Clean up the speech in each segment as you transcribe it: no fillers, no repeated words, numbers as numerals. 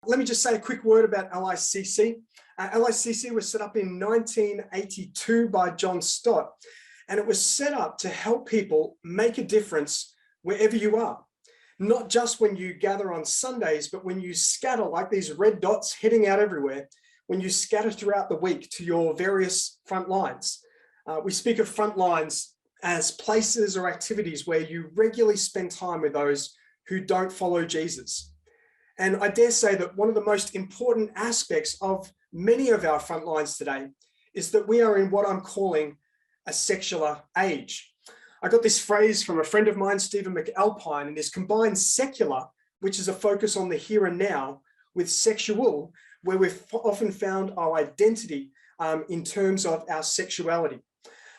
Let me just say a quick word about LICC. LICC was set up in 1982 by John Stott, and it was set up to help people make a difference wherever you are. Not just when you gather on Sundays, but when you scatter like these red dots heading out everywhere, when you scatter throughout the week to your various front lines. We speak of front lines as places or activities where you regularly spend time with those who don't follow Jesus. And I dare say that one of the most important aspects of many of our front lines today is that we are in what I'm calling a secular age. I got this phrase from a friend of mine, Stephen McAlpine, and is combined secular, which is a focus on the here and now, with sexual, where we've often found our identity in terms of our sexuality.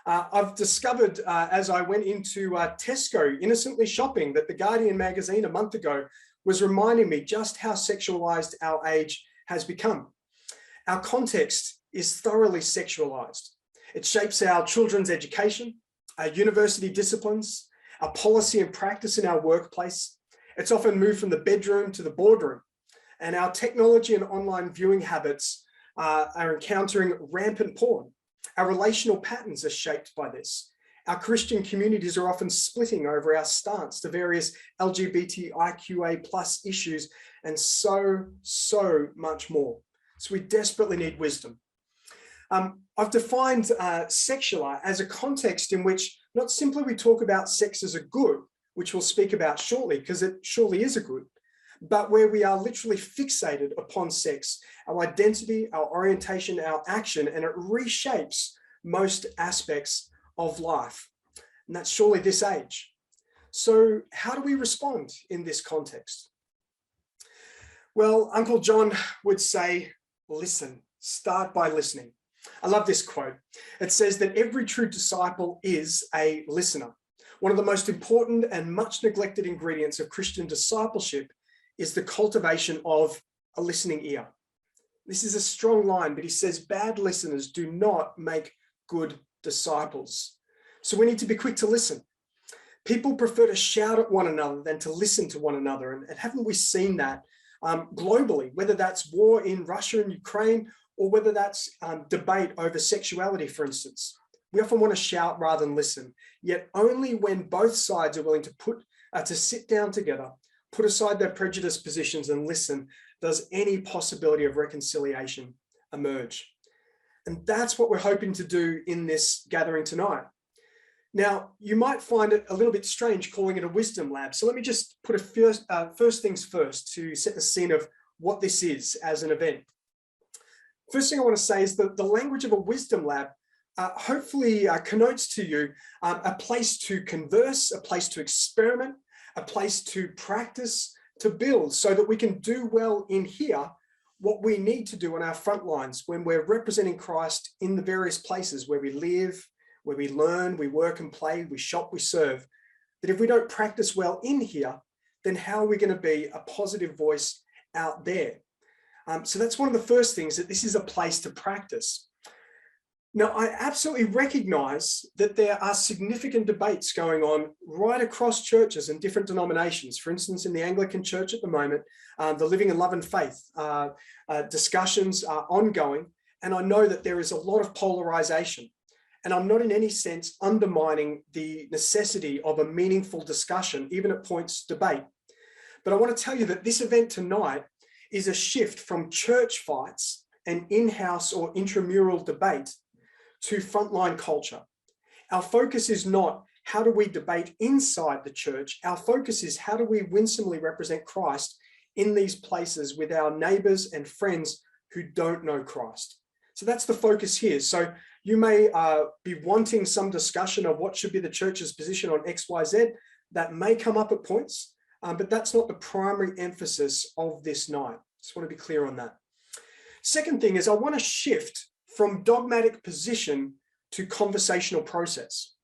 I've discovered as I went into Tesco, innocently shopping, that The Guardian magazine a month ago was reminding me just how sexualized our age has become. Our context is thoroughly sexualized. It shapes our children's education, our university disciplines, our policy and practice in our workplace. It's often moved from the bedroom to the boardroom. And our technology and online viewing habits are encountering rampant porn. Our relational patterns are shaped by this. Our Christian communities are often splitting over our stance to various LGBTIQA+ issues and so much more. So we desperately need wisdom. I've defined Sexular as a context in which not simply we talk about sex as a good, which we'll speak about shortly, because it surely is a good, but where we are literally fixated upon sex, our identity, our orientation, our action, and it reshapes most aspects of life. And that's surely this age. So how do we respond in this context? Well, Uncle John would say, listen, start by listening. I love this quote. It says that every true disciple is a listener. One of the most important and much neglected ingredients of Christian discipleship is the cultivation of a listening ear. This is a strong line, but he says bad listeners do not make good disciples. So we need to be quick to listen. People prefer to shout at one another than to listen to one another. And haven't we seen that globally, whether that's war in Russia and Ukraine, or whether that's debate over sexuality, for instance. We often want to shout rather than listen, yet only when both sides are willing to sit down together, put aside their prejudiced positions and listen, does any possibility of reconciliation emerge. And that's what we're hoping to do in this gathering tonight. Now, you might find it a little bit strange calling it a wisdom lab. So let me just put first things first to set the scene of what this is as an event. First thing I want to say is that the language of a wisdom lab hopefully connotes to you a place to converse, a place to experiment, a place to practice, to build, so that we can do well in here what we need to do on our front lines when we're representing Christ in the various places where we live, where we learn, we work and play, we shop, we serve. That if we don't practice well in here, then how are we going to be a positive voice out there? So that's one of the first things, that this is a place to practice. Now, I absolutely recognize that there are significant debates going on right across churches and different denominations. For instance, in the Anglican Church at the moment, the Living in Love and Faith discussions are ongoing. And I know that there is a lot of polarization. And I'm not in any sense undermining the necessity of a meaningful discussion, even at points debate. But I want to tell you that this event tonight is a shift from church fights and in-house or intramural debate to frontline culture. Our focus is not how do we debate inside the church. Our focus is how do we winsomely represent Christ in these places with our neighbors and friends who don't know Christ. So that's the focus here. So you may be wanting some discussion of what should be the church's position on X, Y, Z. That may come up at points. But that's not the primary emphasis of this night. Just want to be clear on that. Second thing is I want to shift from dogmatic position to conversational process.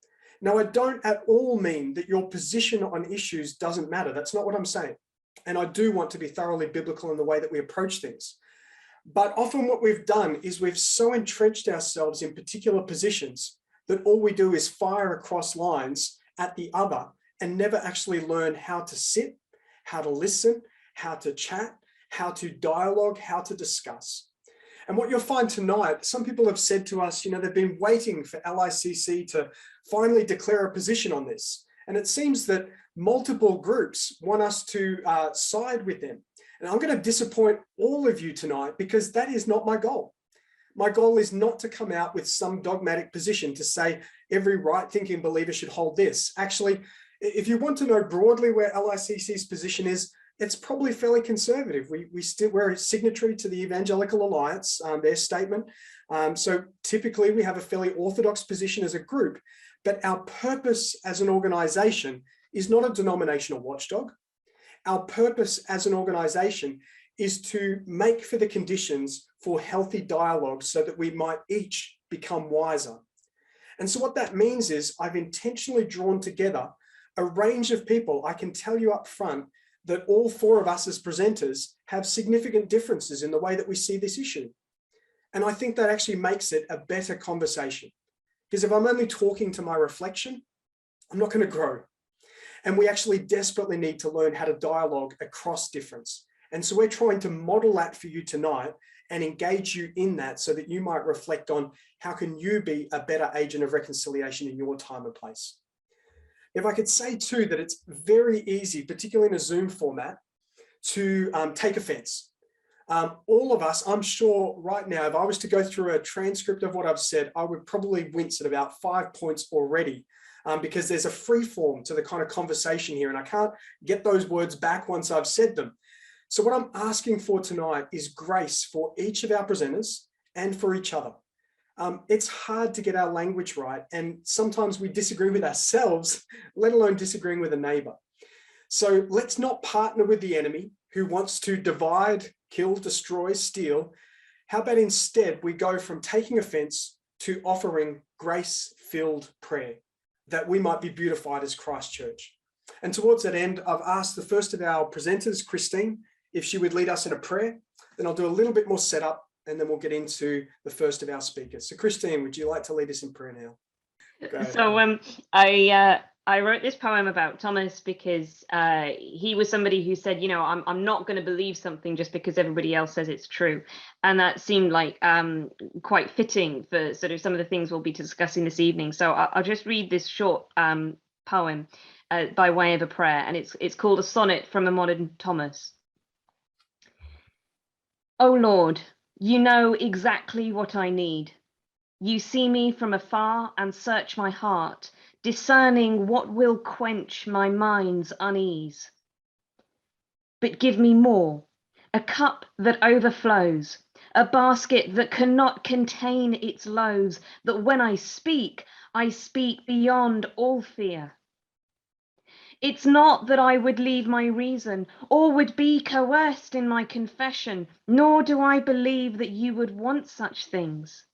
Now, I don't at all mean that your position on issues doesn't matter. That's not what I'm saying. And I do want to be thoroughly biblical in the way that we approach things. But often what we've done is we've so entrenched ourselves in particular positions that all we do is fire across lines at the other and never actually learn how to sit, how to listen, how to chat, how to dialogue, how to discuss. And what you'll find tonight, some people have said to us, they've been waiting for LICC to finally declare a position on this. And it seems that multiple groups want us to side with them. And I'm going to disappoint all of you tonight because that is not my goal. My goal is not to come out with some dogmatic position to say every right-thinking believer should hold this. Actually, if you want to know broadly where LICC's position is, it's probably fairly conservative. We're a signatory to the Evangelical Alliance, their statement. So typically we have a fairly orthodox position as a group, but our purpose as an organization is not a denominational watchdog. Our purpose as an organization is to make for the conditions for healthy dialogue so that we might each become wiser. And so what that means is I've intentionally drawn together a range of people. I can tell you up front that all four of us as presenters have significant differences in the way that we see this issue. And I think that actually makes it a better conversation. Because if I'm only talking to my reflection, I'm not going to grow. And we actually desperately need to learn how to dialogue across difference. And so we're trying to model that for you tonight and engage you in that so that you might reflect on how can you be a better agent of reconciliation in your time and place. If I could say too that it's very easy, particularly in a Zoom format, to take offense. All of us, I'm sure right now, if I was to go through a transcript of what I've said, I would probably wince at about 5 points already because there's a free form to the kind of conversation here and I can't get those words back once I've said them. So what I'm asking for tonight is grace for each of our presenters and for each other. It's hard to get our language right, and sometimes we disagree with ourselves, let alone disagreeing with a neighbor. So let's not partner with the enemy who wants to divide, kill, destroy, steal. How about instead we go from taking offense to offering grace-filled prayer, that we might be beautified as Christ Church. And towards that end, I've asked the first of our presenters, Christine, if she would lead us in a prayer. Then I'll do a little bit more setup, and then we'll get into the first of our speakers. So Christine, would you like to lead us in prayer now? So I wrote this poem about Thomas because he was somebody who said, I'm not going to believe something just because everybody else says it's true. And that seemed like quite fitting for sort of some of the things we'll be discussing this evening. So I'll just read this short poem by way of a prayer, and it's called A Sonnet from a Modern Thomas. O Lord, you know exactly what I need. You see me from afar and search my heart, discerning what will quench my mind's unease. But give me more, a cup that overflows, a basket that cannot contain its loads, that when I speak beyond all fear. It's not that I would leave my reason or would be coerced in my confession, nor do I believe that you would want such things.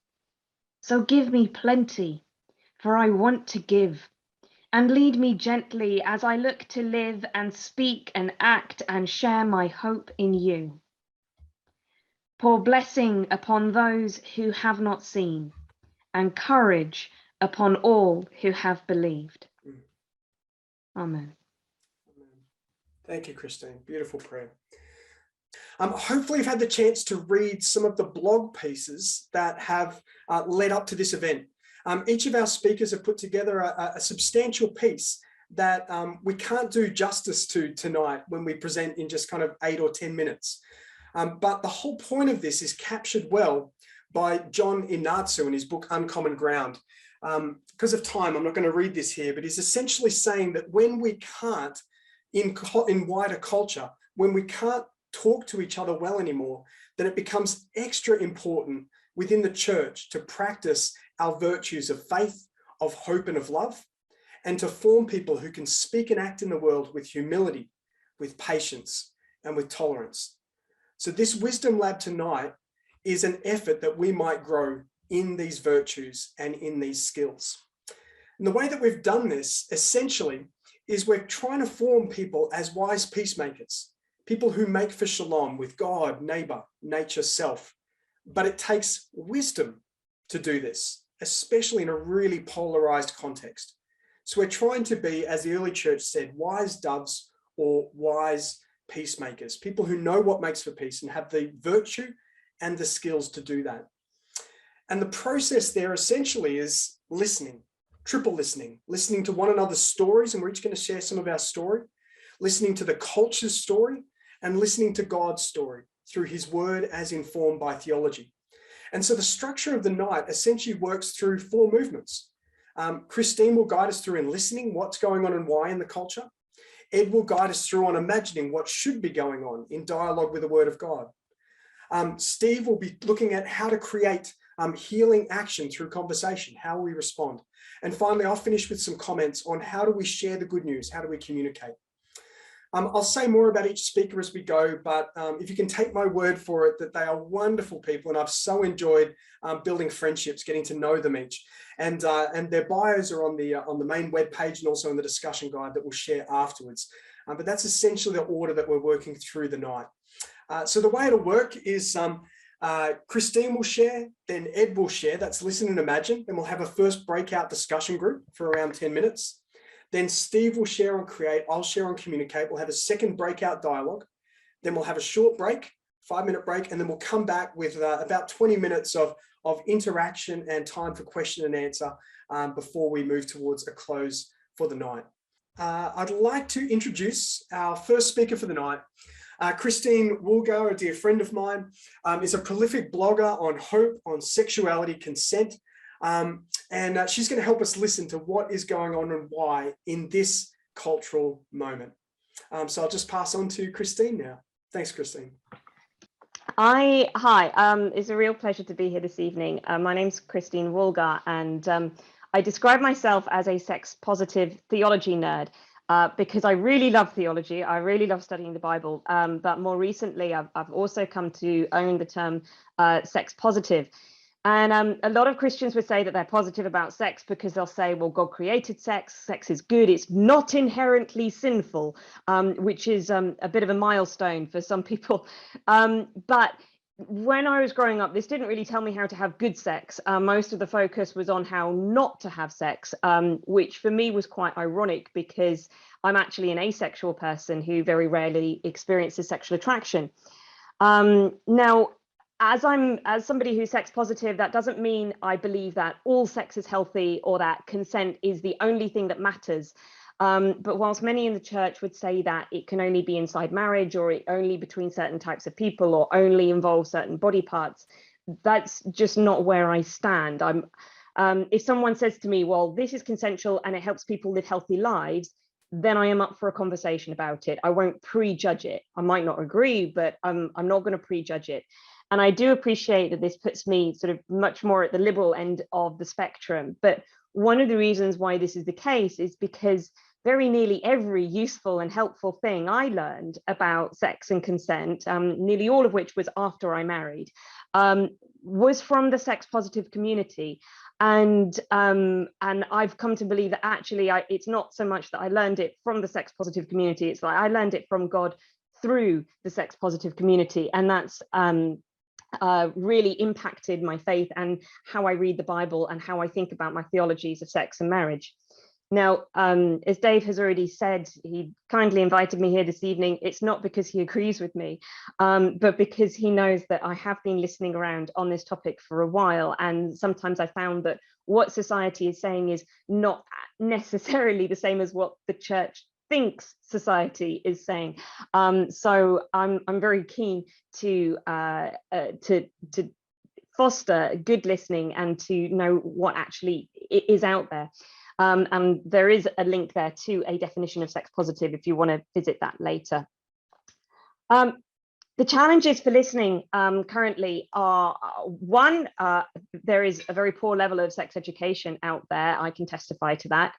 So give me plenty, for I want to give, and lead me gently as I look to live and speak and act and share my hope in you. Pour blessing upon those who have not seen, and courage upon all who have believed. Amen. Thank you, Christine. Beautiful prayer. Hopefully you've had the chance to read some of the blog pieces that have led up to this event. Each of our speakers have put together a substantial piece that we can't do justice to tonight when we present in just kind of 8 or 10 minutes. But the whole point of this is captured well by John Inatsu in his book, Uncommon Ground. Because of time, I'm not going to read this here, but he's essentially saying that when we can't, in wider culture, when we can't talk to each other well anymore, then it becomes extra important within the church to practice our virtues of faith, of hope, and of love, and to form people who can speak and act in the world with humility, with patience, and with tolerance. So this Wisdom Lab tonight is an effort that we might grow in these virtues and in these skills. And the way that we've done this, essentially, is we're trying to form people as wise peacemakers, people who make for shalom with God, neighbor, nature, self. But it takes wisdom to do this, especially in a really polarized context. So we're trying to be, as the early church said, wise doves or wise peacemakers, people who know what makes for peace and have the virtue and the skills to do that. And the process there essentially is listening, triple listening, listening to one another's stories, and we're each going to share some of our story, listening to the culture's story, and listening to God's story through his word as informed by theology. And so the structure of the night essentially works through 4 movements. Christine will guide us through in listening, what's going on and why in the culture. Ed will guide us through on imagining what should be going on in dialogue with the word of God. Steve will be looking at how to create healing action through conversation, how we respond. And finally, I'll finish with some comments on how do we share the good news, how do we communicate. I'll say more about each speaker as we go, but if you can take my word for it that they are wonderful people, and I've so enjoyed building friendships, getting to know them each. And their bios are on the main webpage and also in the discussion guide that we'll share afterwards. But that's essentially the order that we're working through the night. So the way it'll work is Christine will share, then Ed will share, that's listen and imagine. Then we'll have a first breakout discussion group for around 10 minutes. Then Steve will share on create, I'll share on communicate. We'll have a second breakout dialogue. Then we'll have a short break, 5-minute break, and then we'll come back with about 20 minutes of interaction and time for question and answer before we move towards a close for the night. I'd like to introduce our first speaker for the night. Christine Woolgar, a dear friend of mine, is a prolific blogger on hope, on sexuality, consent, and she's going to help us listen to what is going on and why in this cultural moment. So I'll just pass on to Christine now. Thanks, Christine. Hi, it's a real pleasure to be here this evening. My name's Christine Woolgar, and I describe myself as a sex positive theology nerd. Because I really love theology, I really love studying the Bible, but more recently I've also come to own the term sex positive. And a lot of Christians would say that they're positive about sex because they'll say, well, God created sex, sex is good, it's not inherently sinful, which is a bit of a milestone for some people. But when I was growing up, this didn't really tell me how to have good sex. Most of the focus was on how not to have sex, which for me was quite ironic because I'm actually an asexual person who very rarely experiences sexual attraction. Now, as somebody who's sex positive, that doesn't mean I believe that all sex is healthy or that consent is the only thing that matters. But whilst many in the church would say that it can only be inside marriage or only between certain types of people or only involve certain body parts, that's just not where I stand. If someone says to me, well, this is consensual and it helps people live healthy lives, then I am up for a conversation about it. I won't prejudge it. I might not agree, but I'm not going to prejudge it. And I do appreciate that this puts me sort of much more at the liberal end of the spectrum. But one of the reasons why this is the case is because very nearly every useful and helpful thing I learned about sex and consent, nearly all of which was after I married, was from the sex positive community. And I've come to believe that actually it's not so much that I learned it from the sex positive community, it's like I learned it from God through the sex positive community. And that's really impacted my faith and how I read the Bible and how I think about my theologies of sex and marriage. Now, as Dave has already said, he kindly invited me here this evening. It's not because he agrees with me, but because he knows that I have been listening around on this topic for a while. And sometimes I found that what society is saying is not necessarily the same as what the church thinks society is saying. So I'm very keen to foster good listening and to know what actually is out there. And there is a link there to a definition of sex positive if you want to visit that later. The challenges for listening currently are, one, there is a very poor level of sex education out there. I can testify to that.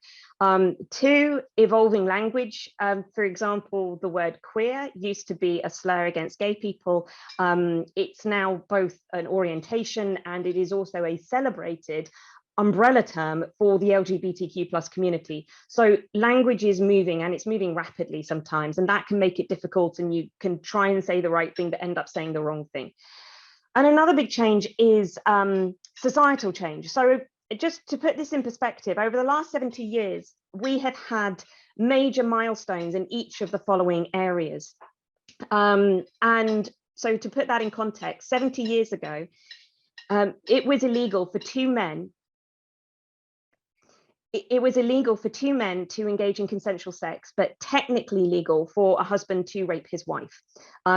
Two, evolving language. For example, the word queer used to be a slur against gay people. It's now both an orientation and it is also a celebrated umbrella term for the LGBTQ plus community. So language is moving and it's moving rapidly sometimes, and that can make it difficult, and you can try and say the right thing but end up saying the wrong thing. And another big change is societal change. So just to put this in perspective, over the last 70 years, we have had major milestones in each of the following areas. And so to put that in context, 70 years ago, it was illegal for two men. It was illegal for two men to engage in consensual sex, but technically legal for a husband to rape his wife.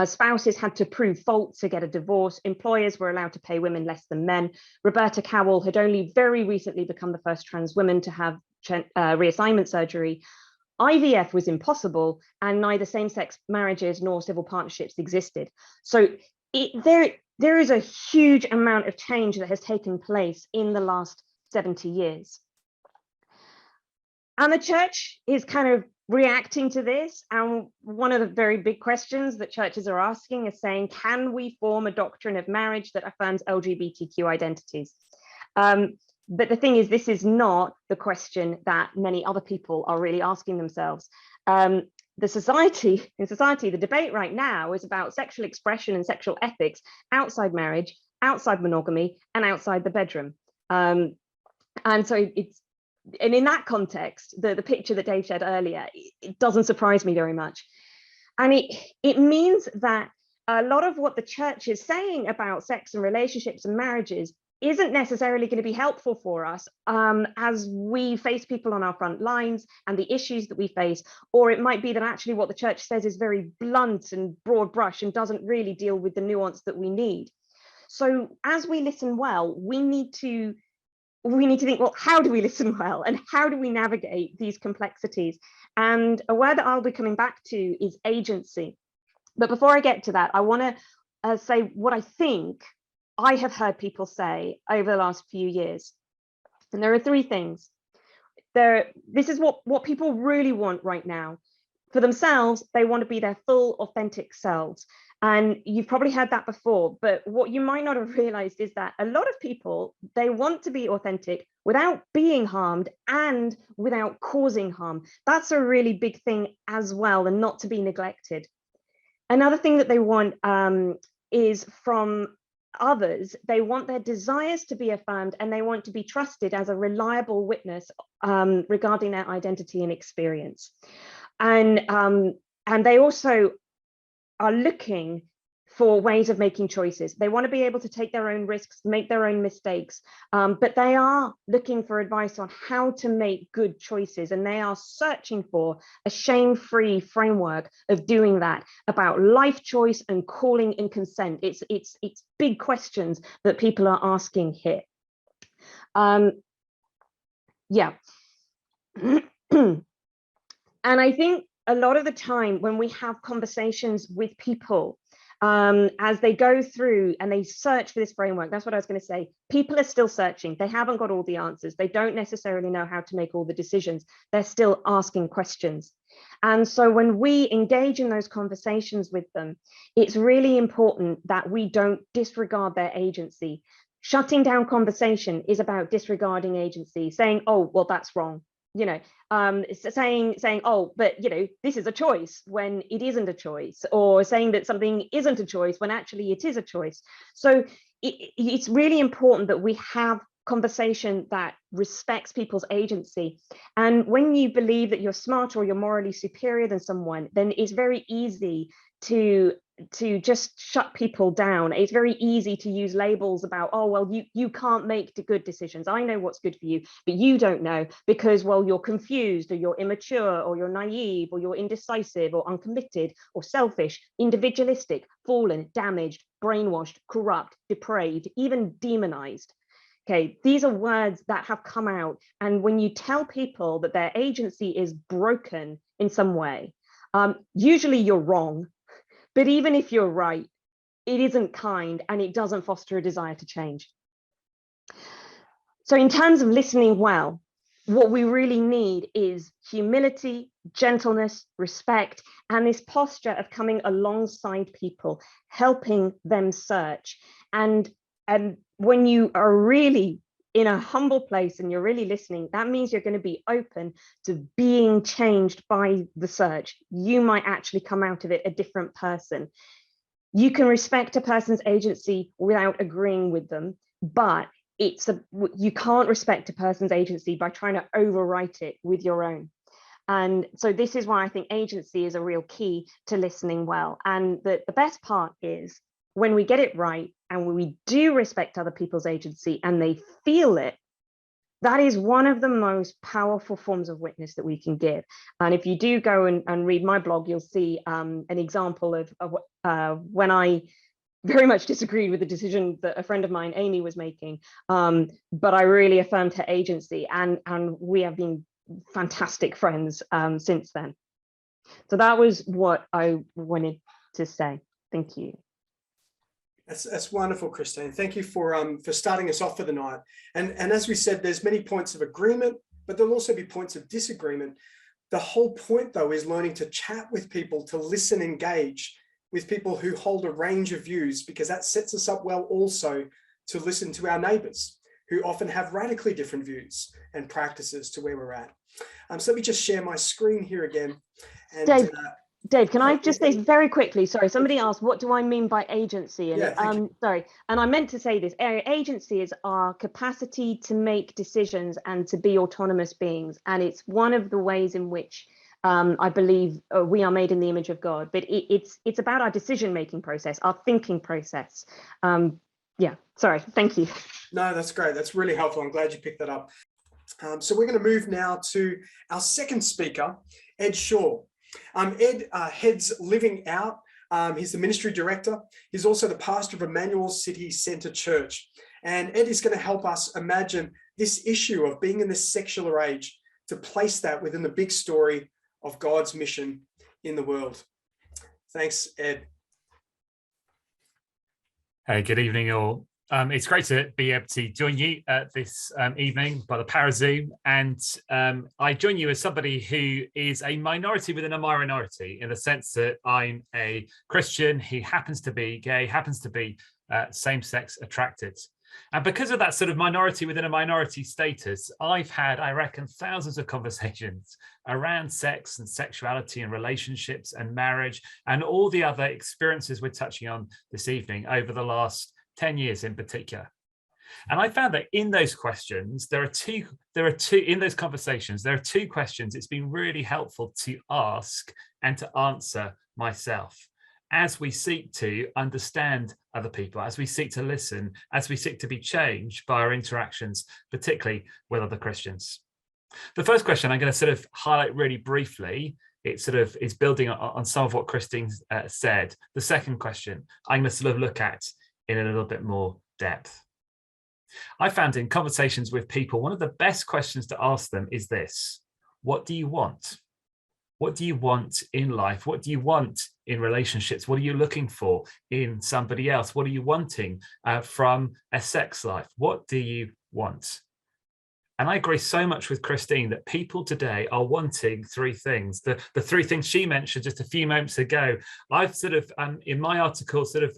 Spouses had to prove fault to get a divorce. Employers were allowed to pay women less than men. Roberta Cowell had only very recently become the first trans woman to have reassignment surgery. IVF was impossible, and neither same-sex marriages nor civil partnerships existed. So there is a huge amount of change that has taken place in the last 70 years. And the church is kind of reacting to this. And one of the very big questions that churches are asking is saying, can we form a doctrine of marriage that affirms LGBTQ identities? But the thing is, this is not the question that many other people are really asking themselves. In society, the debate right now is about sexual expression and sexual ethics outside marriage, outside monogamy, and outside the bedroom. And so and in that context, the picture that Dave shared earlier, it doesn't surprise me very much. And it means that a lot of what the church is saying about sex and relationships and marriages isn't necessarily going to be helpful for us as we face people on our front lines and the issues that we face. Or it might be that actually what the church says is very blunt and broad brush and doesn't really deal with the nuance that we need. So as we listen well, we need to think, well, how do we listen well, and how do we navigate these complexities? And a word that I'll be coming back to is agency. But before I get to that, I want to say what I think I have heard people say over the last few years. And there are three things. This is what people really want right now. For themselves, they want to be their full, authentic selves. And you've probably heard that before, but what you might not have realized is that a lot of people, they want to be authentic without being harmed and without causing harm. That's a really big thing as well, and not to be neglected. Another thing that they want is from others. They want their desires to be affirmed, and they want to be trusted as a reliable witness regarding their identity and experience. And they also are looking for ways of making choices. They want to be able to take their own risks, make their own mistakes, but they are looking for advice on how to make good choices. And they are searching for a shame-free framework of doing that, about life choice and calling and consent. It's big questions that people are asking here. Yeah. And I think a lot of the time when we have conversations with people, as they go through and they search for this framework, that's what I was going to say. People are still searching. They haven't got all the answers. They don't necessarily know how to make all the decisions. They're still asking questions. And so when we engage in those conversations with them, it's really important that we don't disregard their agency. Shutting down conversation is about disregarding agency, saying, oh, well, that's wrong. Saying, oh, but this is a choice when it isn't a choice, or saying that something isn't a choice when actually it is a choice. So it's really important that we have conversation that respects people's agency. And when you believe that you're smart or you're morally superior than someone, then it's very easy to just shut people down. It's very easy to use labels about, oh, well, you can't make good decisions. I know what's good for you, but you don't know because, well, you're confused, or you're immature, or you're naive, or you're indecisive, or uncommitted, or selfish, individualistic, fallen, damaged, brainwashed, corrupt, depraved, even demonized. Okay, these are words that have come out. And when you tell people that their agency is broken in some way, usually you're wrong. But even if you're right, it isn't kind, and it doesn't foster a desire to change. So in terms of listening well, what we really need is humility, gentleness, respect, and this posture of coming alongside people, helping them search. And when you are really in a humble place and you're really listening, that means you're going to be open to being changed by the search. You might actually come out of it a different person. You can respect a person's agency without agreeing with them, but you can't respect a person's agency by trying to overwrite it with your own. And so this is why I think agency is a real key to listening well. And the best part is when we get it right and we do respect other people's agency and they feel it, that is one of the most powerful forms of witness that we can give. And if you do go and read my blog, you'll see an example of when I very much disagreed with the decision that a friend of mine, Amy, was making. But I really affirmed her agency, and we have been fantastic friends since then. So that was what I wanted to say. Thank you. That's wonderful, Christine. Thank you for starting us off for the night. And as we said, there's many points of agreement, but there'll also be points of disagreement. The whole point, though, is learning to chat with people, to listen, engage with people who hold a range of views, because that sets us up well also to listen to our neighbours, who often have radically different views and practices to where we're at. So let me just share my screen here again. And, Dave, can I just say very quickly, sorry, somebody asked, what do I mean by agency? And yeah, sorry, and I meant to say this, agency is our capacity to make decisions and to be autonomous beings. And it's one of the ways in which I believe we are made in the image of God, but it's about our decision-making process, our thinking process. Yeah, sorry, thank you. No, that's great. That's really helpful. I'm glad you picked that up. So we're going to move now to our second speaker, Ed Shaw. Ed heads Living Out. He's the ministry director. He's also the pastor of Emmanuel City Centre Church. And Ed is going to help us imagine this issue of being in this secular age, to place that within the big story of God's mission in the world. Thanks, Ed. Hey, good evening, all. It's great to be able to join you this evening by the power of Zoom. And I join you as somebody who is a minority within a minority, in the sense that I'm a Christian who happens to be gay, happens to be same-sex attracted. And because of that sort of minority within a minority status, I've had, I reckon, thousands of conversations around sex and sexuality and relationships and marriage and all the other experiences we're touching on this evening over the last 10 years in particular. And I found that in those questions, in those conversations, there are two questions it's been really helpful to ask and to answer myself, as we seek to understand other people, as we seek to listen, as we seek to be changed by our interactions, particularly with other Christians. The first question I'm going to sort of highlight really briefly. It sort of is building on some of what Christine said. The second question I'm going to sort of look at in a little bit more depth. I found in conversations with people, one of the best questions to ask them is this: what do you want? What do you want in life? What do you want in relationships? What are you looking for in somebody else? What are you wanting from a sex life? What do you want? And I agree so much with Christine that people today are wanting three things. The three things she mentioned just a few moments ago, I've sort of, in my article, sort of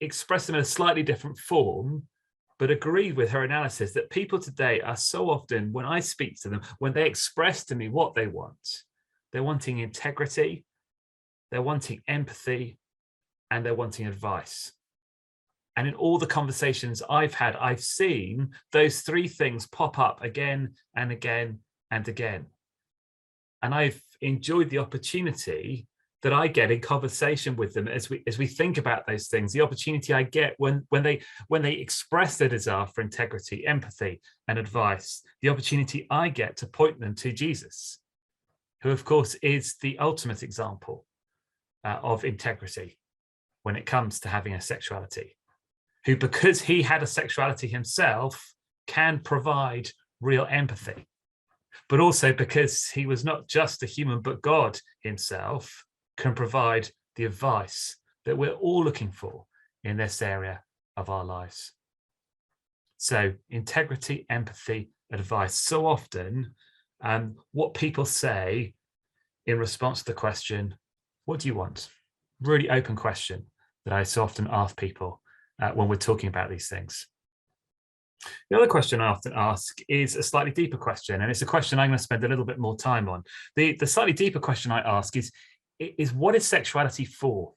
expressed them in a slightly different form, but agreed with her analysis that people today are so often, when I speak to them, when they express to me what they want, they're wanting integrity, they're wanting empathy, and they're wanting advice. And in all the conversations I've had, I've seen those three things pop up again and again and again. And I've enjoyed the opportunity that I get in conversation with them as we think about those things, the opportunity I get when they express their desire for integrity, empathy, and advice, the opportunity I get to point them to Jesus, who of course is the ultimate example of integrity when it comes to having a sexuality, who, because he had a sexuality himself, can provide real empathy, but also because he was not just a human, but God himself can provide the advice that we're all looking for in this area of our lives. So integrity, empathy, advice. So often what people say in response to the question, what do you want? Really open question that I so often ask people when we're talking about these things. The other question I often ask is a slightly deeper question, and it's a question I'm going to spend a little bit more time on. The slightly deeper question I ask is what is sexuality for?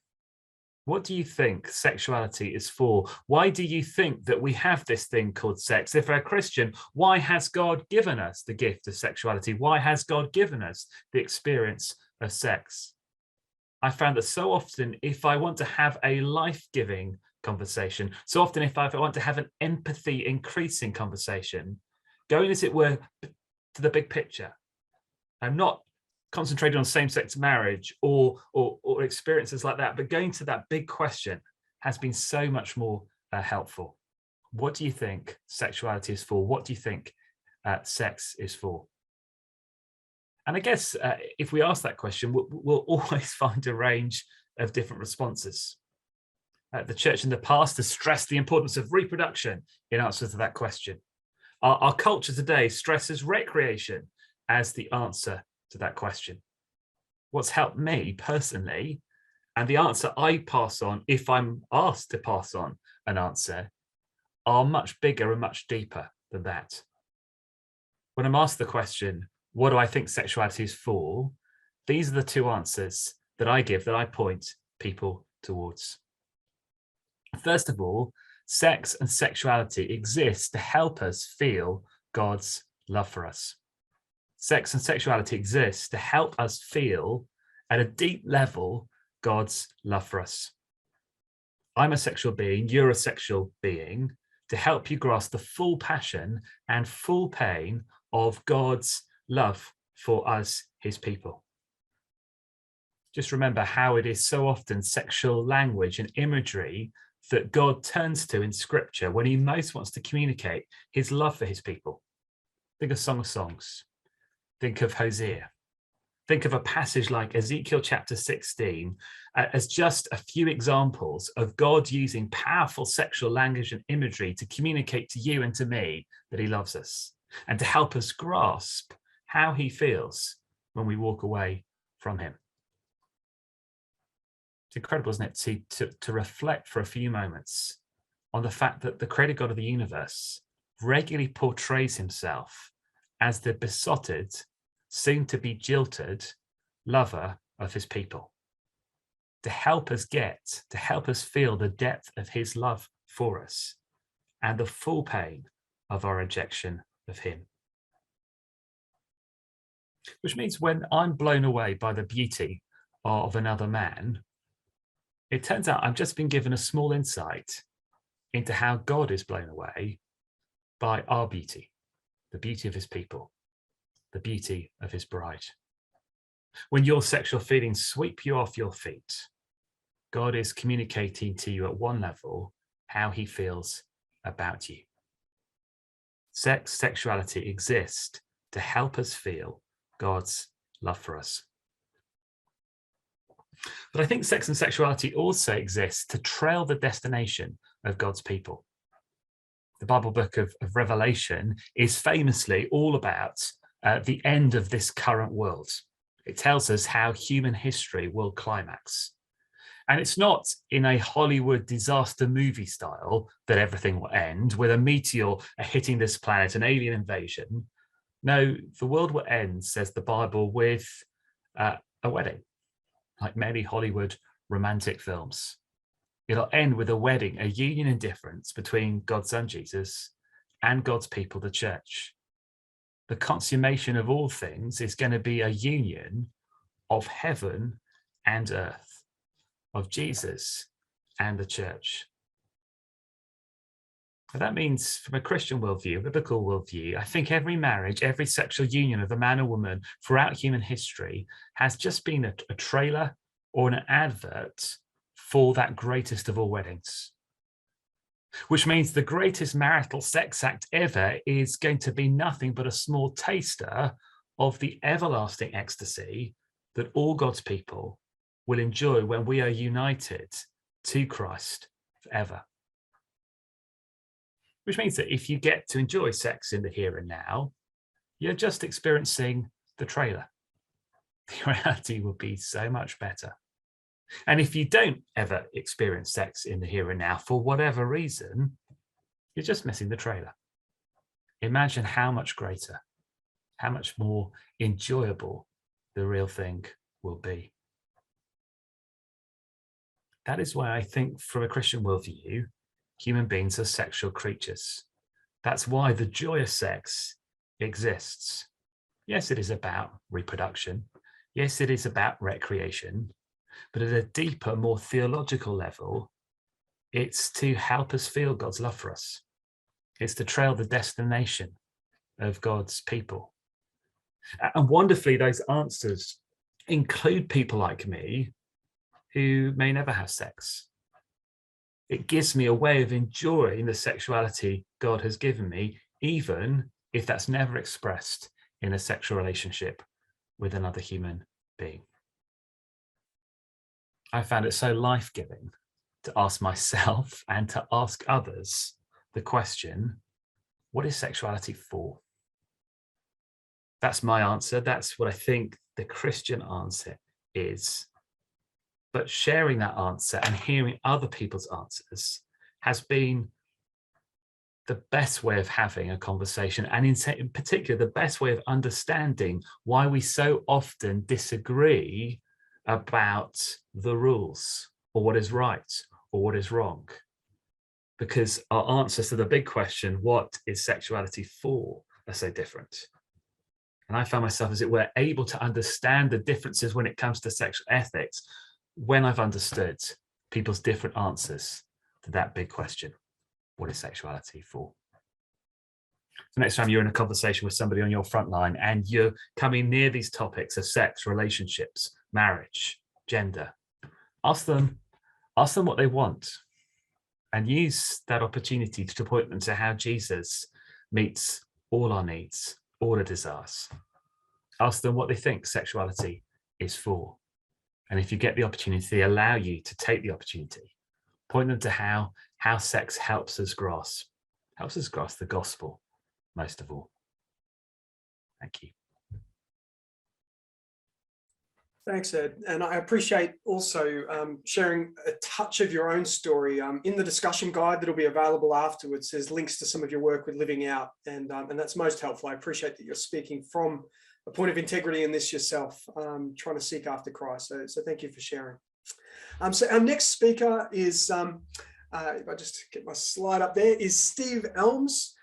What do you think sexuality is for? Why do you think that we have this thing called sex? If we're a Christian, why has God given us the gift of sexuality? Why has God given us the experience of sex? I found that so often, if I want to have a life-giving conversation, so often if I want to have an empathy increasing conversation, going, as it were, to the big picture, I'm not concentrated on same-sex marriage or experiences like that, but going to that big question has been so much more helpful. What do you think sexuality is for? What do you think sex is for? And I guess if we ask that question, we'll always find a range of different responses. The church in the past has stressed the importance of reproduction in answer to that question. Our culture today stresses recreation as the answer to that question. What's helped me personally, and the answer I pass on if I'm asked to pass on an answer, are much bigger and much deeper than that. When I'm asked the question, what do I think sexuality is for? These are the two answers that I give, that I point people towards. First of all, sex and sexuality exist to help us feel God's love for us. Sex and sexuality exist to help us feel at a deep level God's love for us. I'm a sexual being, you're a sexual being, to help you grasp the full passion and full pain of God's love for us, his people. Just remember how it is so often sexual language and imagery that God turns to in scripture when he most wants to communicate his love for his people. Think of Song of Songs. Think of Hosea. Think of a passage like Ezekiel chapter 16 as just a few examples of God using powerful sexual language and imagery to communicate to you and to me that he loves us and to help us grasp how he feels when we walk away from him. It's incredible, isn't it, to reflect for a few moments on the fact that the creator God of the universe regularly portrays himself as the besotted, soon to be jilted lover of his people, to help us feel the depth of his love for us and the full pain of our rejection of him. Which means when I'm blown away by the beauty of another man, it turns out I've just been given a small insight into how God is blown away by our beauty, the beauty of his people, the beauty of his bride. When your sexual feelings sweep you off your feet, God is communicating to you at one level how he feels about you. Sexuality exists to help us feel God's love for us. But I think sex and sexuality also exists to trail the destination of God's people. The Bible book of Revelation is famously all about the end of this current world. It tells us how human history will climax. And it's not in a Hollywood disaster movie style that everything will end with a meteor hitting this planet, an alien invasion. No, the world will end, says the Bible, with a wedding, like many Hollywood romantic films. It'll end with a wedding, a union in difference between God's son Jesus and God's people, the church. The consummation of all things is going to be a union of heaven and earth, of Jesus and the church. And that means, from a Christian worldview, a biblical worldview, I think every marriage, every sexual union of a man or woman throughout human history has just been a trailer or an advert for that greatest of all weddings. Which means the greatest marital sex act ever is going to be nothing but a small taster of the everlasting ecstasy that all God's people will enjoy when we are united to Christ forever. Which means that if you get to enjoy sex in the here and now, you're just experiencing the trailer. The reality will be so much better. And if you don't ever experience sex in the here and now, for whatever reason, you're just missing the trailer. Imagine how much greater, how much more enjoyable the real thing will be. That is why I think from a Christian worldview, human beings are sexual creatures. That's why the joy of sex exists. Yes, it is about reproduction. Yes, it is about recreation. But at a deeper, more theological level, it's to help us feel God's love for us. It's to trail the destination of God's people. And wonderfully, those answers include people like me who may never have sex. It gives me a way of enjoying the sexuality God has given me, even if that's never expressed in a sexual relationship with another human being. I found it so life-giving to ask myself and to ask others the question, what is sexuality for? That's my answer. That's what I think the Christian answer is. But sharing that answer and hearing other people's answers has been the best way of having a conversation, and in particular, the best way of understanding why we so often disagree about the rules or what is right or what is wrong. Because our answers to the big question, what is sexuality for, are so different. And I found myself, as it were, able to understand the differences when it comes to sexual ethics when I've understood people's different answers to that big question, what is sexuality for? So next time you're in a conversation with somebody on your front line and you're coming near these topics of sex, relationships, marriage, gender, ask them what they want and use that opportunity to point them to how Jesus meets all our needs, all our desires. Ask them what they think sexuality is for. And if you get the opportunity, allow you to take the opportunity. Point them to how sex helps us grasp the gospel most of all. Thank you. Thanks, Ed. And I appreciate also sharing a touch of your own story. In the discussion guide that'll be available afterwards, there's links to some of your work with Living Out, and that's most helpful. I appreciate that you're speaking from a point of integrity in this yourself, trying to seek after Christ. So thank you for sharing. So our next speaker is, if I just get my slide up there, is Steve Elms.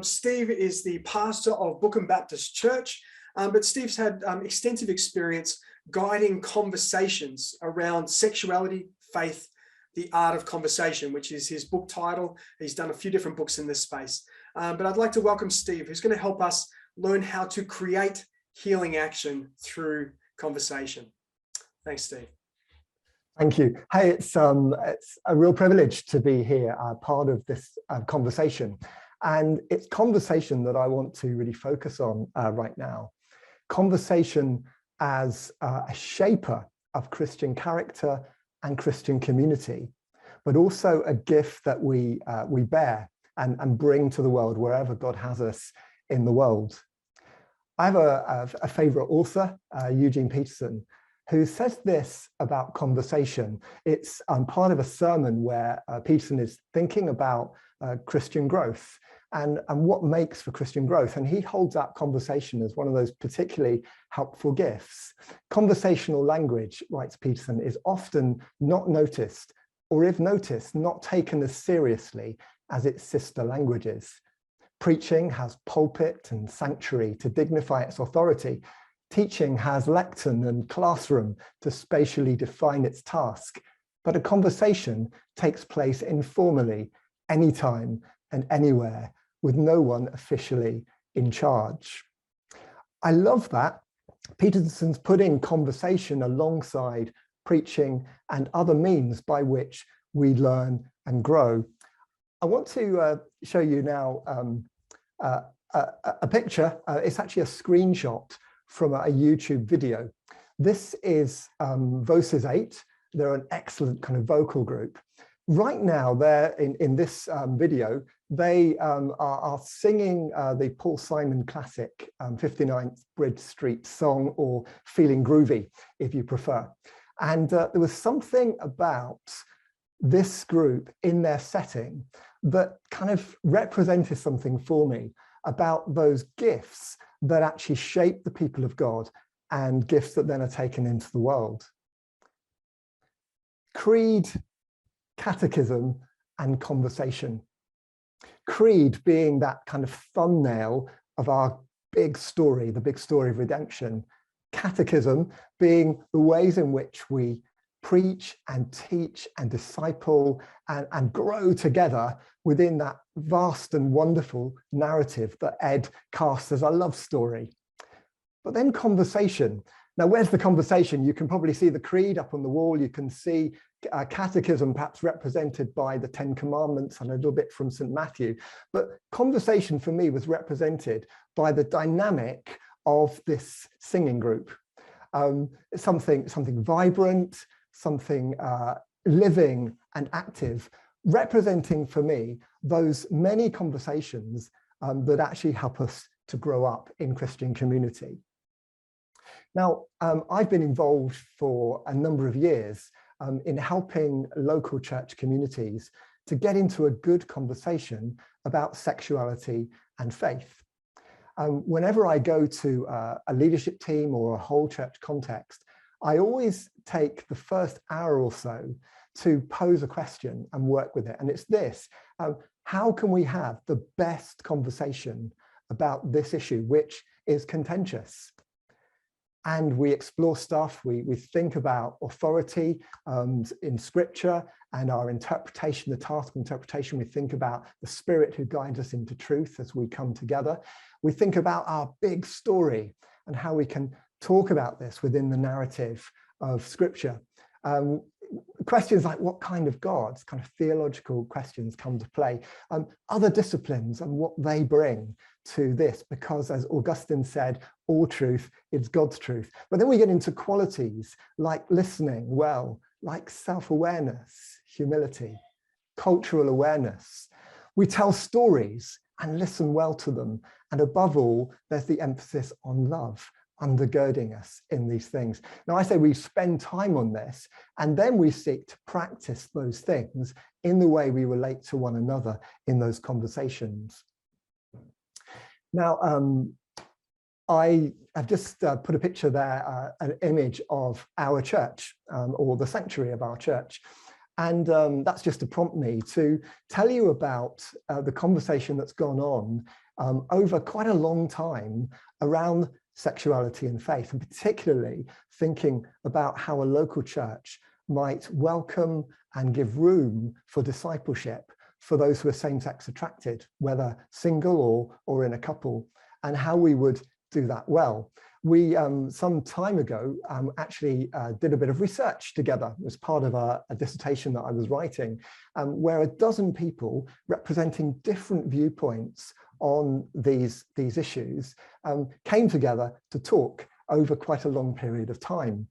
Steve is the pastor of Bookham Baptist Church, but Steve's had extensive experience guiding conversations around sexuality, faith, the art of conversation, which is his book title. He's done a few different books in this space. But I'd like to welcome Steve, who's going to help us learn how to create healing action through conversation. Thanks, Steve. Thank you. Hey, it's a real privilege to be here, part of this conversation. And it's conversation that I want to really focus on right now. Conversation as a shaper of Christian character and Christian community, but also a gift that we bear and bring to the world wherever God has us in the world. I have a favorite author, Eugene Peterson, who says this about conversation. It's part of a sermon where Peterson is thinking about Christian growth and what makes for Christian growth. And he holds out conversation as one of those particularly helpful gifts. Conversational language, writes Peterson, is often not noticed, or if noticed, not taken as seriously as its sister languages. Preaching has pulpit and sanctuary to dignify its authority. Teaching has lectern and classroom to spatially define its task. But a conversation takes place informally, anytime and anywhere, with no one officially in charge. I love that. Peterson's putting conversation alongside preaching and other means by which we learn and grow. I want to show you now a picture. It's actually a screenshot from a YouTube video. This is Voices 8. They're an excellent kind of vocal group. Right now, they're in this video, they are singing the Paul Simon classic 59th Bridge Street song, or Feeling Groovy, if you prefer. And there was something about this group in their setting that kind of represented something for me about those gifts that actually shape the people of God and gifts that then are taken into the world. Creed catechism, and conversation. Creed being that kind of thumbnail of our big story, the big story of redemption. Catechism being the ways in which we preach and teach and disciple and grow together within that vast and wonderful narrative that Ed casts as a love story. But then conversation. Now, where's the conversation? You can probably see the creed up on the wall. You can see catechism perhaps represented by the 10 Commandments and a little bit from St. Matthew. But conversation for me was represented by the dynamic of this singing group. Something vibrant, something living and active, representing for me those many conversations that actually help us to grow up in Christian community. Now, I've been involved for a number of years in helping local church communities to get into a good conversation about sexuality and faith. Whenever I go to a leadership team or a whole church context, I always take the first hour or so to pose a question and work with it. And it's this: how can we have the best conversation about this issue, which is contentious? And we explore stuff, we think about authority in scripture and our interpretation, the task of interpretation. We think about the Spirit who guides us into truth as we come together. We think about our big story and how we can talk about this within the narrative of scripture. Questions like what kind of gods, kind of theological questions come to play, other disciplines and what they bring to this, because as Augustine said, all truth is God's truth. But then we get into qualities like listening well, like self-awareness, humility, cultural awareness. We tell stories and listen well to them. And above all, there's the emphasis on love undergirding us in these things. Now, I say we spend time on this, and then we seek to practice those things in the way we relate to one another in those conversations. Now, I have just put a picture there, an image of our church, or the sanctuary of our church. And that's just to prompt me to tell you about the conversation that's gone on over quite a long time around sexuality and faith, and particularly thinking about how a local church might welcome and give room for discipleship for those who are same-sex attracted, whether single or in a couple, and how we would do that well. We, some time ago, actually did a bit of research together as part of a dissertation that I was writing, where a dozen people representing different viewpoints on these issues came together to talk over quite a long period of time.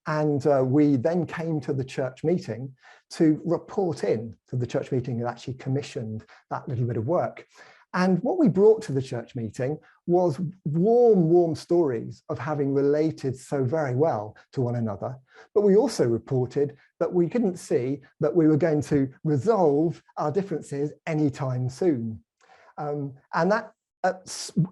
And we then came to the church meeting to report in to the church meeting and actually commissioned that little bit of work. And what we brought to the church meeting was warm stories of having related so very well to one another. But we also reported that we couldn't see that we were going to resolve our differences anytime soon. And that at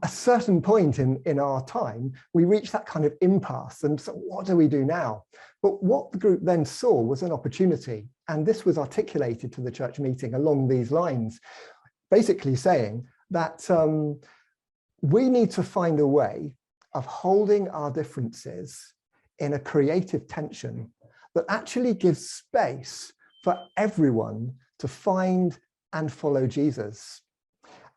a certain point in our time, we reached that kind of impasse. And so what do we do now? But what the group then saw was an opportunity. And this was articulated to the church meeting along these lines, basically saying that we need to find a way of holding our differences in a creative tension that actually gives space for everyone to find and follow Jesus.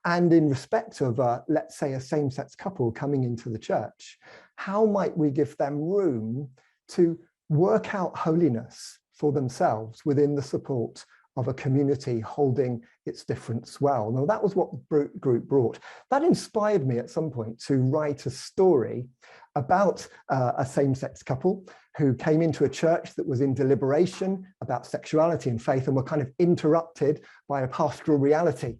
And in respect of, let's say, a same-sex couple coming into the church, how might we give them room to work out holiness for themselves within the support of a community holding its difference well? Now, that was what the group brought. That inspired me at some point to write a story about a same-sex couple who came into a church that was in deliberation about sexuality and faith and were kind of interrupted by a pastoral reality,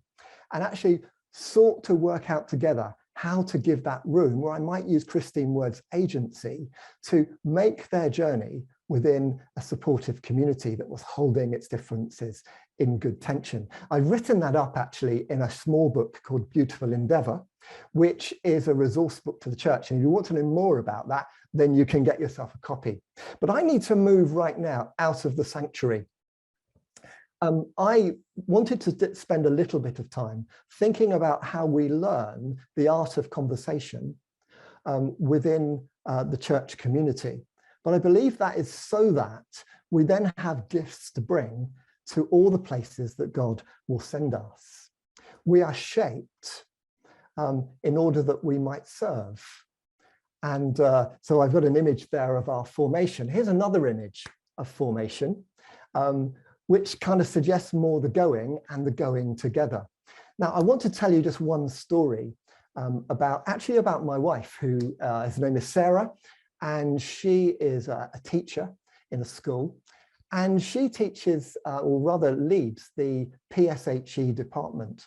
and actually sought to work out together how to give that room, or I might use Christine Word's agency, to make their journey within a supportive community that was holding its differences in good tension. I've written that up actually in a small book called Beautiful Endeavour, which is a resource book to the church. And if you want to know more about that, then you can get yourself a copy. But I need to move right now out of the sanctuary. I wanted to spend a little bit of time thinking about how we learn the art of conversation within the church community. But I believe that is so that we then have gifts to bring to all the places that God will send us. We are shaped in order that we might serve. And so I've got an image there of our formation. Here's another image of formation, which kind of suggests more the going and the going together. Now, I want to tell you just one story about my wife, who his name is Sarah, and she is a teacher in a school, and she teaches, or rather leads, the PSHE department.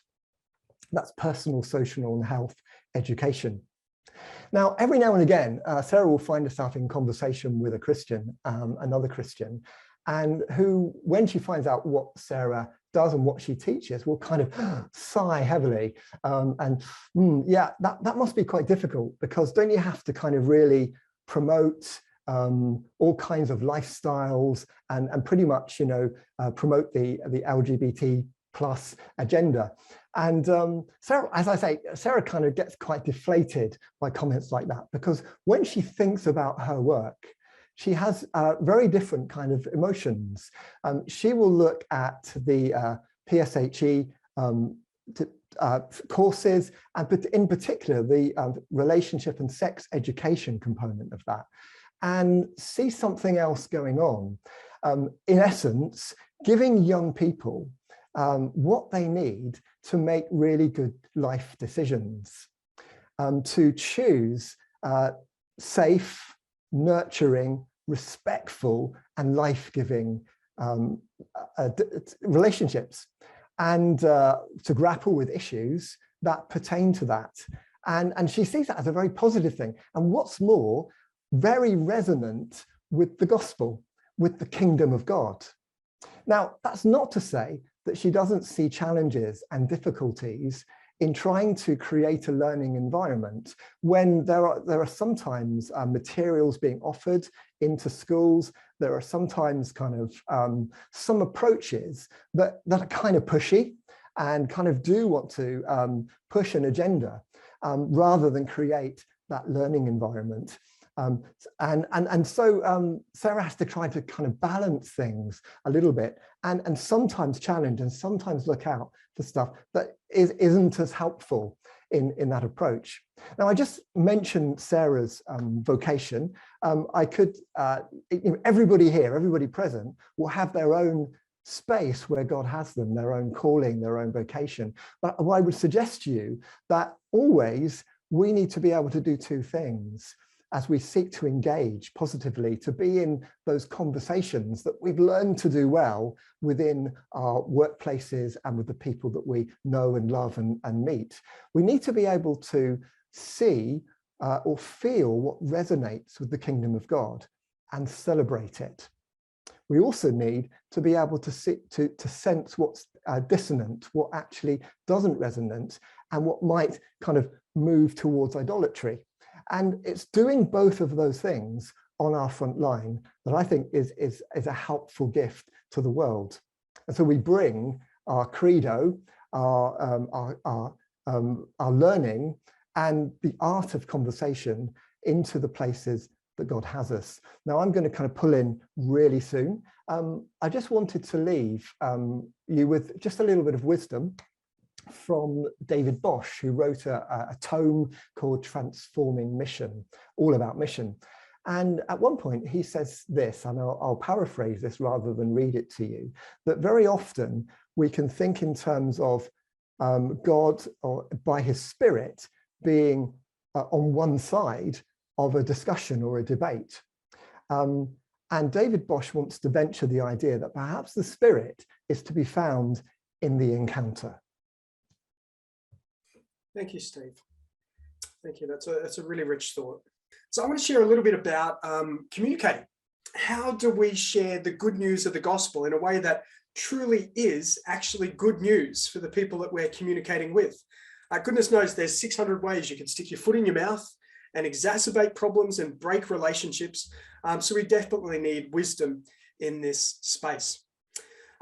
That's Personal, Social and Health Education. Now, every now and again, Sarah will find herself in conversation with a Christian, another Christian, and who, when she finds out what Sarah does and what she teaches, will kind of sigh heavily. Yeah, that must be quite difficult, because don't you have to kind of really promote all kinds of lifestyles and pretty much, you know, promote the LGBT plus agenda. And Sarah, as I say, Sarah kind of gets quite deflated by comments like that, because when she thinks about her work, she has very different kind of emotions. She will look at the PSHE courses, and in particular, the relationship and sex education component of that, and see something else going on. In essence, giving young people what they need to make really good life decisions, to choose safe, nurturing, respectful and life-giving relationships, and to grapple with issues that pertain to that. And she sees that as a very positive thing. And what's more, very resonant with the gospel, with the kingdom of God. Now, that's not to say that she doesn't see challenges and difficulties in trying to create a learning environment when there are sometimes materials being offered into schools. There are sometimes kind of some approaches that are kind of pushy and kind of do want to push an agenda rather than create that learning environment. So Sarah has to try to kind of balance things a little bit and sometimes challenge and sometimes look out for stuff that isn't as helpful in that approach. Now, I just mentioned Sarah's vocation. I could, everybody here, everybody present will have their own space where God has them, their own calling, their own vocation. But I would suggest to you that always we need to be able to do two things as we seek to engage positively, to be in those conversations that we've learned to do well within our workplaces and with the people that we know and love and meet. We need to be able to see or feel what resonates with the kingdom of God and celebrate it. We also need to be able to sense what's dissonant, what actually doesn't resonate, and what might kind of move towards idolatry. And it's doing both of those things on our front line that I think is a helpful gift to the world. And so we bring our credo, our learning, and the art of conversation into the places that God has us. Now, I'm going to kind of pull in really soon. I just wanted to leave you with just a little bit of wisdom from David Bosch, who wrote a tome called Transforming Mission, all about mission. And at one point he says this, and I'll paraphrase this rather than read it to you, that very often we can think in terms of God, or by his Spirit, being on one side of a discussion or a debate. And David Bosch wants to venture the idea that perhaps the Spirit is to be found in the encounter. Thank you, Steve. Thank you. That's a really rich thought. So I want to share a little bit about communicating. How do we share the good news of the gospel in a way that truly is actually good news for the people that we're communicating with? Goodness knows there's 600 ways you can stick your foot in your mouth and exacerbate problems and break relationships. So we definitely need wisdom in this space.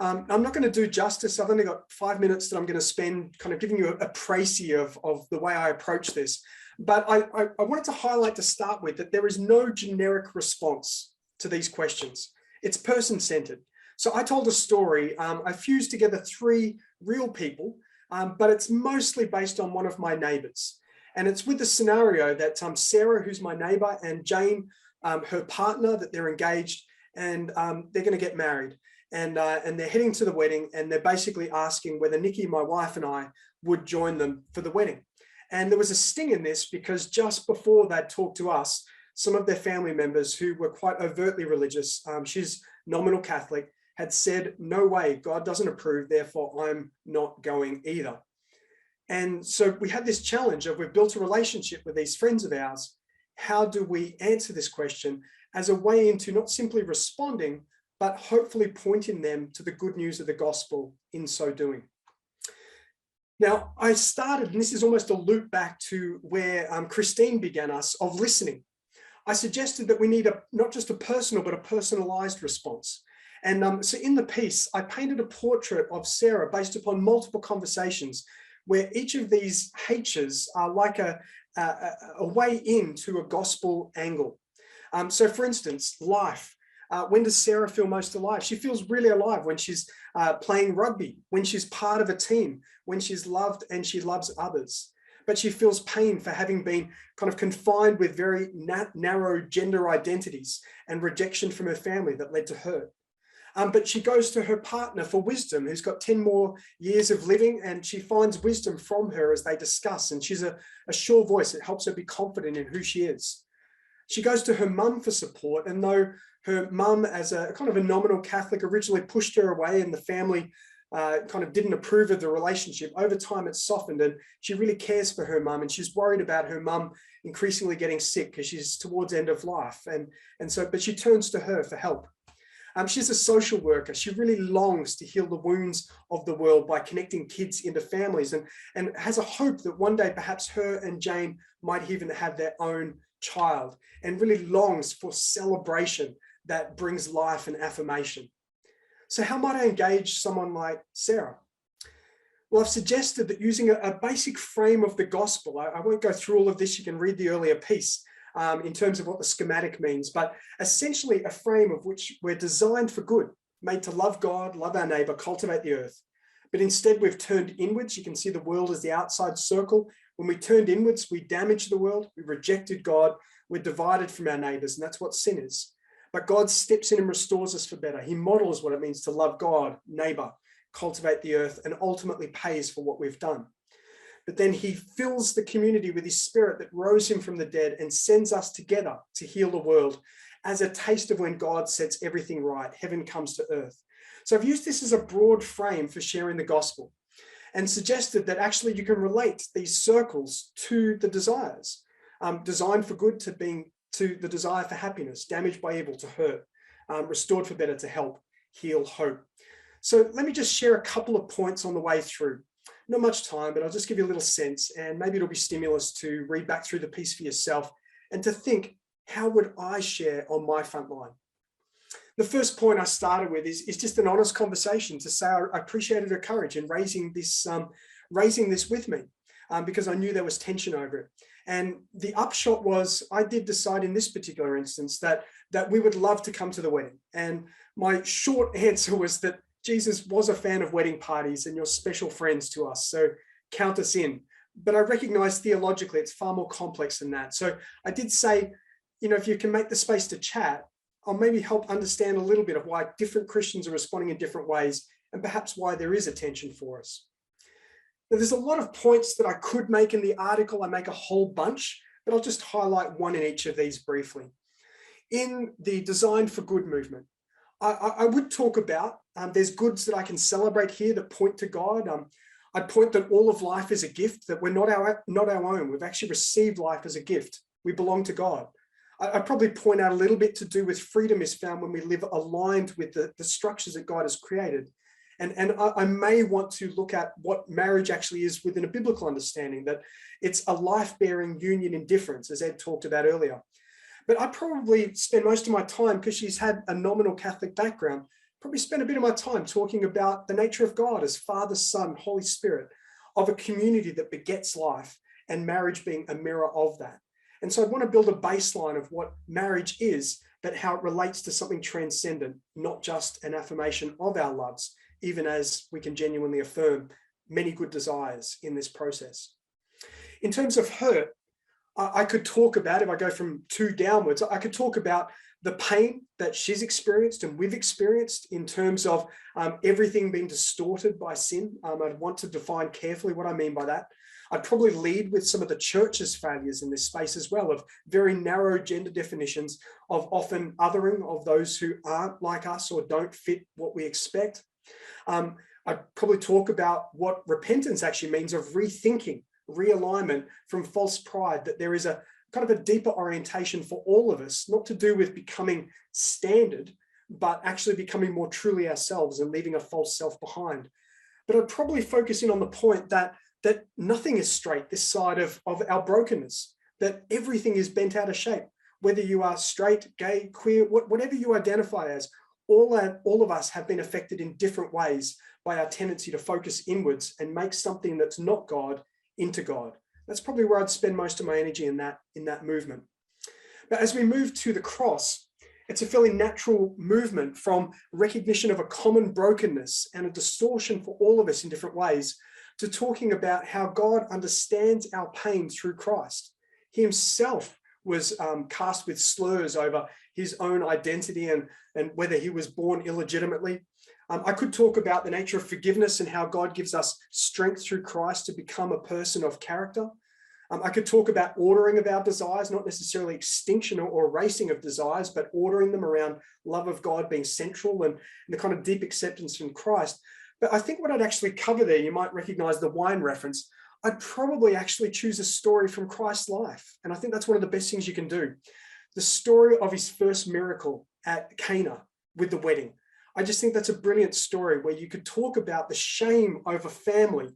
I'm not going to do justice. I've only got 5 minutes that I'm going to spend kind of giving you a précis of the way I approach this. But I wanted to highlight to start with that there is no generic response to these questions. It's person-centered. So I told a story. I fused together 3 real people, but it's mostly based on one of my neighbors. And it's with the scenario that Sarah, who's my neighbor, and Jane, her partner, that they're engaged, and they're going to get married. And they're heading to the wedding, and they're basically asking whether Nikki, my wife, and I would join them for the wedding. And there was a sting in this because just before they'd talked to us, some of their family members who were quite overtly religious, she's nominal Catholic, had said, no way, God doesn't approve, therefore I'm not going either. And so we had this challenge of we've built a relationship with these friends of ours. How do we answer this question as a way into not simply responding, but hopefully pointing them to the good news of the gospel in so doing? Now, I started, and this is almost a loop back to where Christine began us, of listening. I suggested that we need not just a personal, but a personalized response. And so in the piece, I painted a portrait of Sarah based upon multiple conversations where each of these H's are like a way into a gospel angle. So for instance, life. When does Sarah feel most alive? She feels really alive when she's playing rugby, when she's part of a team, when she's loved and she loves others. But she feels pain for having been kind of confined with very narrow gender identities and rejection from her family that led to hurt. But she goes to her partner for wisdom, who's got 10 more years of living, and she finds wisdom from her as they discuss. And she's a sure voice. It helps her be confident in who she is. She goes to her mum for support, and though her mum, as a kind of a nominal Catholic, originally pushed her away and the family kind of didn't approve of the relationship, over time it's softened, and she really cares for her mum, and she's worried about her mum increasingly getting sick because she's towards end of life. But she turns to her for help. She's a social worker. She really longs to heal the wounds of the world by connecting kids into families, and has a hope that one day perhaps her and Jane might even have their own child, and really longs for celebration that brings life and affirmation. So how might I engage someone like Sarah? Well, I've suggested that using a basic frame of the gospel, I won't go through all of this, you can read the earlier piece, in terms of what the schematic means, but essentially a frame of which we're designed for good, made to love God, love our neighbor, cultivate the earth. But instead we've turned inwards. You can see the world as the outside circle. When we turned inwards, we damaged the world, we rejected God, we're divided from our neighbors, and that's what sin is. But God steps in and restores us for better. He models what it means to love God, neighbor, cultivate the earth, and ultimately pays for what we've done. But then he fills the community with his spirit that rose him from the dead and sends us together to heal the world as a taste of when God sets everything right, heaven comes to earth. So I've used this as a broad frame for sharing the gospel, and suggested that actually you can relate these circles to the desires, designed for good to the desire for happiness, damaged by evil to hurt, restored for better to help, heal, hope. So let me just share a couple of points on the way through. Not much time, but I'll just give you a little sense, and maybe it'll be stimulus to read back through the piece for yourself and to think, how would I share on my front line? The first point I started with is just an honest conversation to say I appreciated her courage in raising this with me, because I knew there was tension over it. And the upshot was I did decide in this particular instance that we would love to come to the wedding. And my short answer was that Jesus was a fan of wedding parties and you're special friends to us, so count us in. But I recognize theologically it's far more complex than that. So I did say, if you can make the space to chat, I'll maybe help understand a little bit of why different Christians are responding in different ways, and perhaps why there is a tension for us. Now, there's a lot of points that I could make in the article. I make a whole bunch, but I'll just highlight one in each of these briefly. In the Design for Good movement, I would talk about, there's goods that I can celebrate here that point to God. I'd point that all of life is a gift, that we're not our own. We've actually received life as a gift. We belong to God. I'd probably point out a little bit to do with freedom is found when we live aligned with the structures that God has created. And I may want to look at what marriage actually is within a biblical understanding, that it's a life-bearing union in difference, as Ed talked about earlier. But I probably spend most of my time, because she's had a nominal Catholic background, probably spend a bit of my time talking about the nature of God as Father, Son, Holy Spirit, of a community that begets life, and marriage being a mirror of that. And so I want to build a baseline of what marriage is, but how it relates to something transcendent, not just an affirmation of our loves, even as we can genuinely affirm many good desires in this process. In terms of hurt, I could talk about, if I go from 2 downwards, I could talk about the pain that she's experienced and we've experienced in terms of everything being distorted by sin. I'd want to define carefully what I mean by that. I'd probably lead with some of the church's failures in this space as well, of very narrow gender definitions, of often othering of those who aren't like us or don't fit what we expect. I'd probably talk about what repentance actually means, of rethinking, realignment from false pride, that there is a kind of a deeper orientation for all of us, not to do with becoming standard, but actually becoming more truly ourselves and leaving a false self behind. But I'd probably focus in on the point that nothing is straight this side of our brokenness, that everything is bent out of shape, whether you are straight, gay, queer, whatever you identify as. All of us have been affected in different ways by our tendency to focus inwards and make something that's not God into God. That's probably where I'd spend most of my energy in that movement. But as we move to the cross, it's a fairly natural movement from recognition of a common brokenness and a distortion for all of us in different ways, to talking about how God understands our pain through Christ. He himself was cast with slurs over his own identity and whether he was born illegitimately. I could talk about the nature of forgiveness and how God gives us strength through Christ to become a person of character. I could talk about ordering of our desires, not necessarily extinction or erasing of desires, but ordering them around love of God being central and the kind of deep acceptance from Christ. But I think what I'd actually cover there, you might recognize the wine reference, I'd probably actually choose a story from Christ's life. And I think that's one of the best things you can do. The story of his first miracle at Cana with the wedding. I just think that's a brilliant story where you could talk about the shame over family,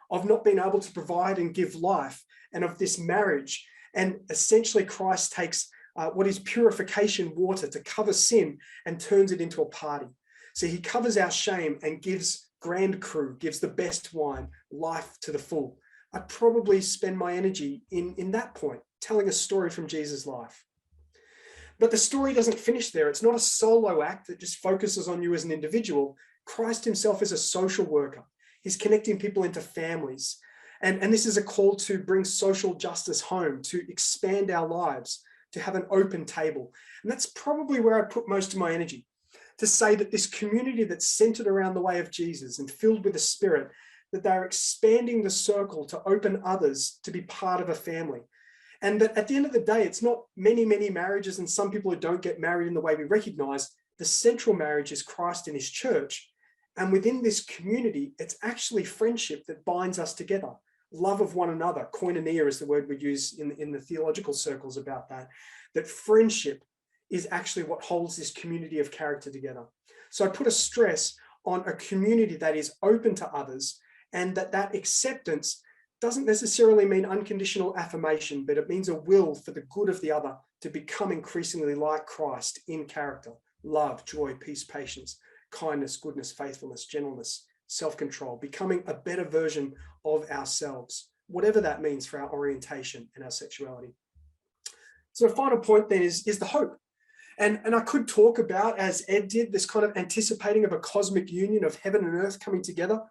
of not being able to provide and give life, and of this marriage. And essentially Christ takes what is purification water to cover sin and turns it into a party. So he covers our shame and gives Grand Cru, gives the best wine, life to the full. I'd probably spend my energy in that point, telling a story from Jesus' life. But the story doesn't finish there. It's not a solo act that just focuses on you as an individual. Christ himself is a social worker. He's connecting people into families. And this is a call to bring social justice home, to expand our lives, to have an open table. And that's probably where I'd put most of my energy, to say that this community that's centered around the way of Jesus and filled with the Spirit, that they're expanding the circle to open others to be part of a family. And that at the end of the day, it's not many, many marriages and some people who don't get married in the way we recognize. The central marriage is Christ and his church. And within this community, it's actually friendship that binds us together. Love of one another. Koinonia is the word we use in the theological circles about that. That friendship is actually what holds this community of character together. So I put a stress on a community that is open to others, and that acceptance doesn't necessarily mean unconditional affirmation, but it means a will for the good of the other to become increasingly like Christ in character, love, joy, peace, patience, kindness, goodness, faithfulness, gentleness, self-control, becoming a better version of ourselves, whatever that means for our orientation and our sexuality. So the final point then is the hope. And I could talk about, as Ed did, this kind of anticipating of a cosmic union of heaven and earth coming together,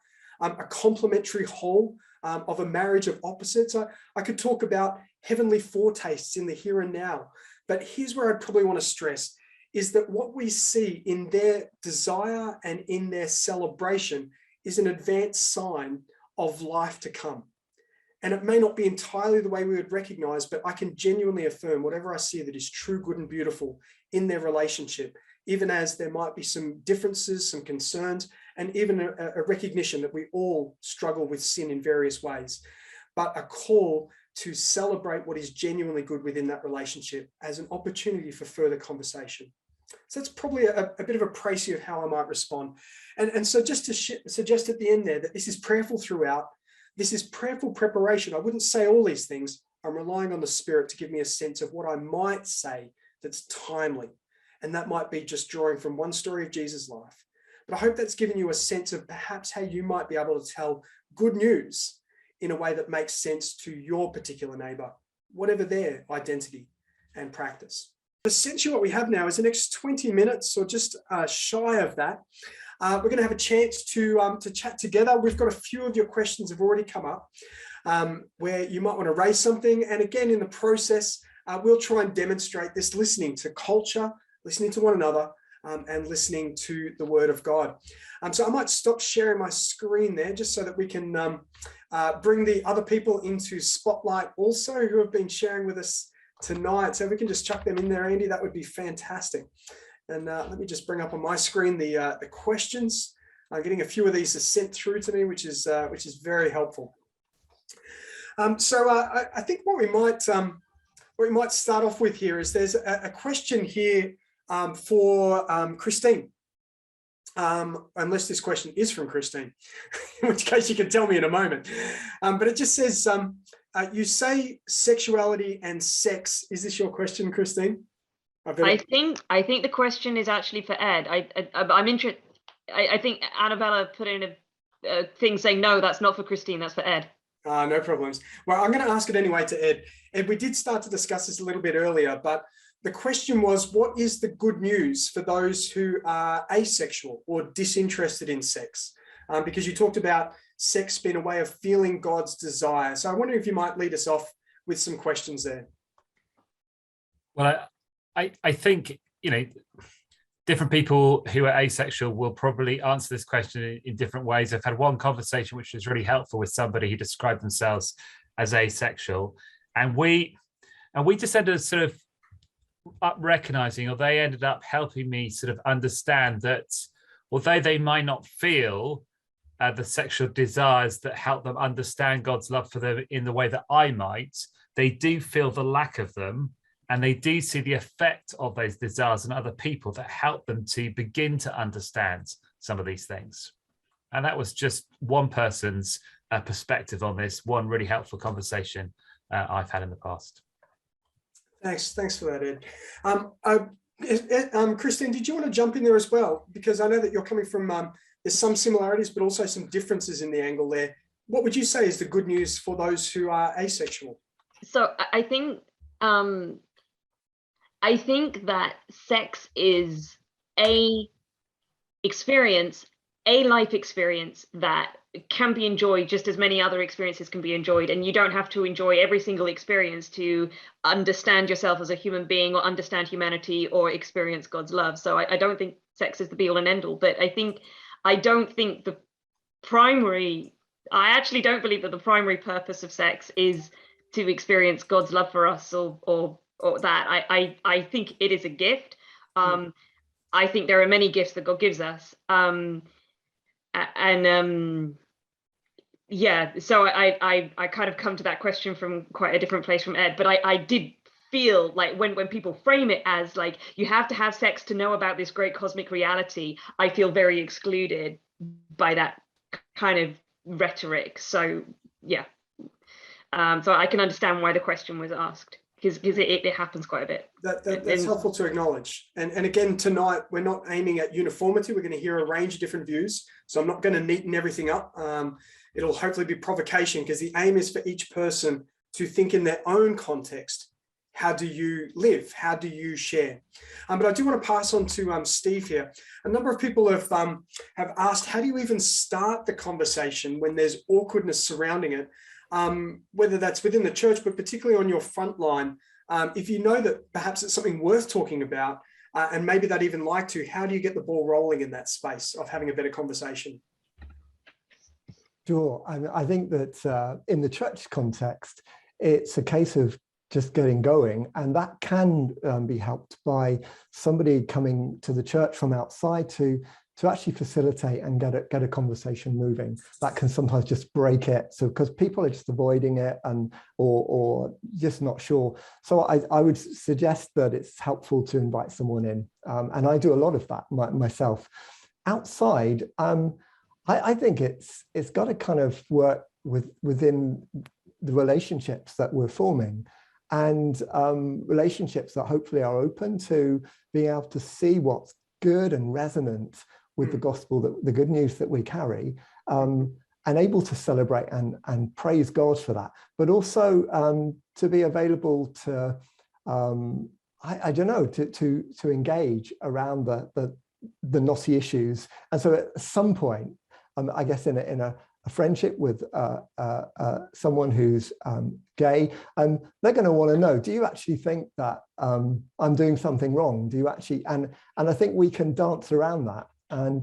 a complementary whole of a marriage of opposites. I could talk about heavenly foretastes in the here and now. But here's where I'd probably want to stress is that what we see in their desire and in their celebration is an advanced sign of life to come. And it may not be entirely the way we would recognize, but I can genuinely affirm whatever I see that is true, good, and beautiful in their relationship, even as there might be some differences, some concerns, and even a recognition that we all struggle with sin in various ways, but a call to celebrate what is genuinely good within that relationship as an opportunity for further conversation. So that's probably a bit of a précis of how I might respond. And so just to suggest at the end there that this is prayerful throughout, this is prayerful preparation. I wouldn't say all these things. I'm relying on the Spirit to give me a sense of what I might say that's timely. And that might be just drawing from one story of Jesus' life. But I hope that's given you a sense of perhaps how you might be able to tell good news in a way that makes sense to your particular neighbor, whatever their identity and practice. Essentially what we have now is the next 20 minutes or just shy of that. We're going to have a chance to chat together. We've got a few of your questions have already come up where you might want to raise something. And again, in the process, we'll try and demonstrate this listening to culture, listening to one another, and listening to the Word of God. So I might stop sharing my screen there just so that we can bring the other people into spotlight also who have been sharing with us tonight. So if we can just chuck them in there, Andy, that would be fantastic. And let me just bring up on my screen the questions. I'm getting a few of these sent through to me, which is very helpful. So I think what we might start off with here is there's a question here for Christine, unless this question is from Christine, in which case you can tell me in a moment. But it just says, you say sexuality and sex. Is this your question, Christine? I think the question is actually for Ed. I'm interested. I think Annabella put in a thing saying, no, that's not for Christine, that's for Ed. No problems. Well, I'm going to ask it anyway to Ed. Ed, we did start to discuss this a little bit earlier, but the question was, what is the good news for those who are asexual or disinterested in sex? Because you talked about sex being a way of feeling God's desire. So I wonder if you might lead us off with some questions there. Well, I think, different people who are asexual will probably answer this question in different ways. I've had one conversation which was really helpful with somebody who described themselves as asexual, and we just ended up sort of recognizing, or they ended up helping me sort of understand that although they might not feel the sexual desires that help them understand God's love for them in the way that I might, they do feel the lack of them. And they do see the effect of those desires on other people that help them to begin to understand some of these things. And that was just one person's perspective on this, one really helpful conversation I've had in the past. Thanks for that, Ed. Christine, did you want to jump in there as well? Because I know that you're coming from, there's some similarities, but also some differences in the angle there. What would you say is the good news for those who are asexual? So I think that sex is a life experience that can be enjoyed just as many other experiences can be enjoyed, and you don't have to enjoy every single experience to understand yourself as a human being or understand humanity or experience God's love. So I don't think sex is the be all and end all, but I actually don't believe that the primary purpose of sex is to experience God's love for us or that. I think it is a gift. I think there are many gifts that God gives us. So I kind of come to that question from quite a different place from Ed, but I did feel like when people frame it as like, you have to have sex to know about this great cosmic reality, I feel very excluded by that kind of rhetoric. So yeah. So I can understand why the question was asked, because it happens quite a bit. That's helpful to acknowledge. And again, tonight, we're not aiming at uniformity. We're going to hear a range of different views. So I'm not going to neaten everything up. It'll hopefully be provocation, because the aim is for each person to think in their own context. How do you live? How do you share? But I do want to pass on to Steve here. A number of people have asked, how do you even start the conversation when there's awkwardness surrounding it? Whether that's within the church, but particularly on your front line, if you know that perhaps it's something worth talking about, and maybe they'd even like to, how do you get the ball rolling in that space of having a better conversation? Sure. I think that in the church context, it's a case of just getting going, and that can be helped by somebody coming to the church from outside to actually facilitate and get a conversation moving. That can sometimes just break it, so because people are just avoiding it or just not sure. So I would suggest that it's helpful to invite someone in, and I do a lot of that myself. Outside, I think it's got to kind of work within the relationships that we're forming, and relationships that hopefully are open to being able to see what's good and resonant with the gospel, the good news that we carry, and able to celebrate and praise God for that, but also to be available to, I don't know, to engage around the knotty issues. And so at some point, I guess in a friendship with someone who's gay, they're going to want to know, do you actually think that I'm doing something wrong? Do you actually? And I think we can dance around that. And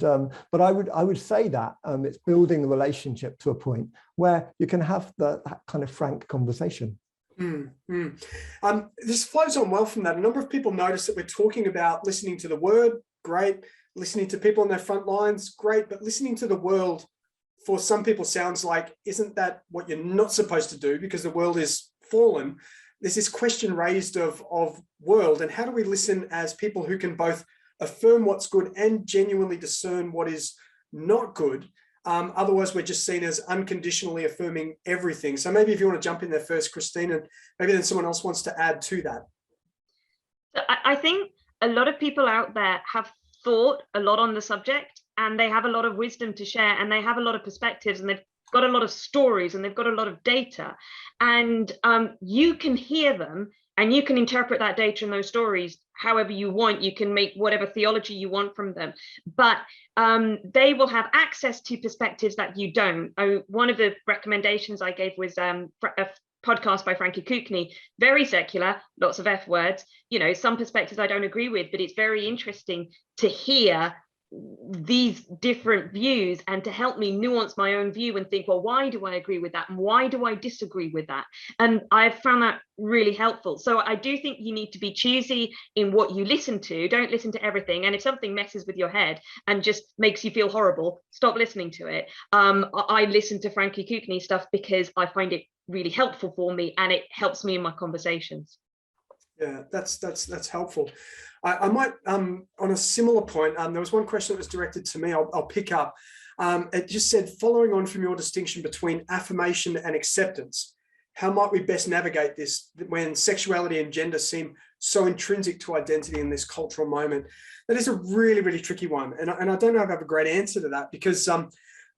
but I would say that it's building the relationship to a point where you can have that kind of frank conversation. This flows on well from that. A number of people notice that we're talking about listening to the word, great. Listening to people on their front lines, great. But listening to the world, for some people, sounds like, isn't that what you're not supposed to do because the world is fallen? There's this question raised of world, and how do we listen as people who can both affirm what's good and genuinely discern what is not good? Otherwise, we're just seen as unconditionally affirming everything. So maybe if you want to jump in there first, Christine, and maybe then someone else wants to add to that. I think a lot of people out there have thought a lot on the subject, and they have a lot of wisdom to share, and they have a lot of perspectives, and they've got a lot of stories, and they've got a lot of data, and you can hear them and you can interpret that data and those stories however you want. You can make whatever theology you want from them, but they will have access to perspectives that you don't. One of the recommendations I gave was a podcast by Frankie Kootenai, very secular, lots of F words, some perspectives I don't agree with, but it's very interesting to hear these different views and to help me nuance my own view and think, well, why do I agree with that? And why do I disagree with that? And I've found that really helpful. So I do think you need to be choosy in what you listen to. Don't listen to everything. And if something messes with your head and just makes you feel horrible, stop listening to it. I listen to Frankie Kootenai stuff because I find it really helpful for me, and it helps me in my conversations. Yeah, that's helpful. I might, on a similar point, there was one question that was directed to me. I'll pick up. It just said, following on from your distinction between affirmation and acceptance, how might we best navigate this when sexuality and gender seem so intrinsic to identity in this cultural moment? That is a really, really tricky one. And I don't know if I have a great answer to that, because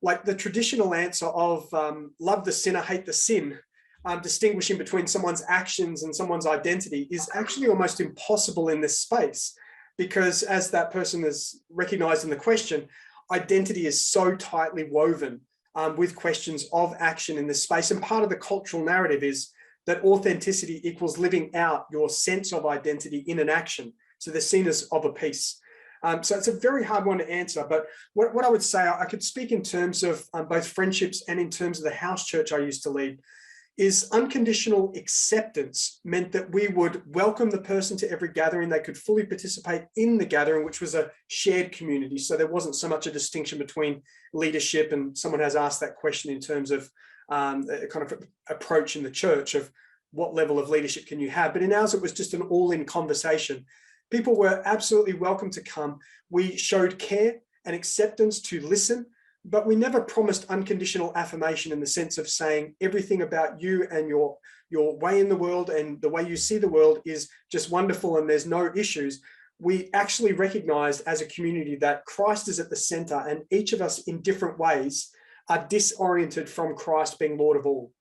like the traditional answer of love the sinner, hate the sin, distinguishing between someone's actions and someone's identity is actually almost impossible in this space, because as that person is recognized in the question, identity is so tightly woven with questions of action in this space. And part of the cultural narrative is that authenticity equals living out your sense of identity in an action. So they're seen as of a piece. So it's a very hard one to answer, but what I would say, I could speak in terms of both friendships and in terms of the house church I used to lead, is unconditional acceptance meant that we would welcome the person to every gathering. They could fully participate in the gathering, which was a shared community. So there wasn't so much a distinction between leadership, and someone has asked that question in terms of a kind of approach in the church of what level of leadership can you have. But in ours, it was just an all-in conversation. People were absolutely welcome to come. We showed care and acceptance to listen, but we never promised unconditional affirmation in the sense of saying everything about you and your way in the world and the way you see the world is just wonderful and there's no issues. We actually recognized as a community that Christ is at the center, and each of us in different ways are disoriented from Christ being Lord of all.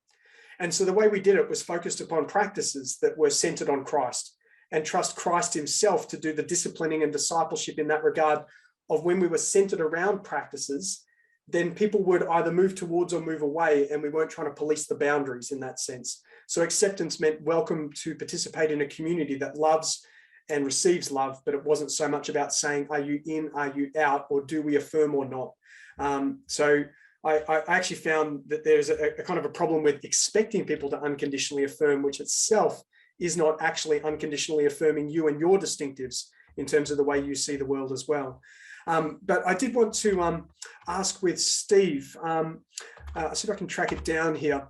And so the way we did it was focused upon practices that were centered on Christ, and trust Christ himself to do the disciplining and discipleship in that regard. Of when we were centered around practices, then people would either move towards or move away, and we weren't trying to police the boundaries in that sense. So acceptance meant welcome to participate in a community that loves and receives love, but it wasn't so much about saying, are you in, are you out, or do we affirm or not? So I actually found that there's a kind of a problem with expecting people to unconditionally affirm, which itself is not actually unconditionally affirming you and your distinctives in terms of the way you see the world as well. But I did want to ask with Steve, I'll see if I can track it down here.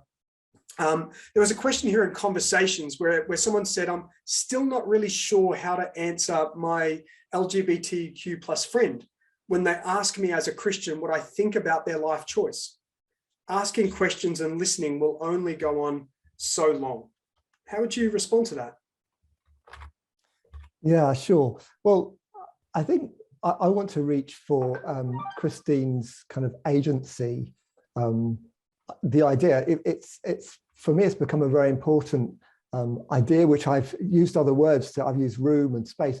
There was a question here in conversations where someone said, I'm still not really sure how to answer my LGBTQ plus friend when they ask me as a Christian what I think about their life choice. Asking questions and listening will only go on so long. How would you respond to that? Yeah, sure. Well, I think I want to reach for Christine's kind of agency. The idea, it's for me, it's become a very important idea, which I've used other words to. I've used room and space.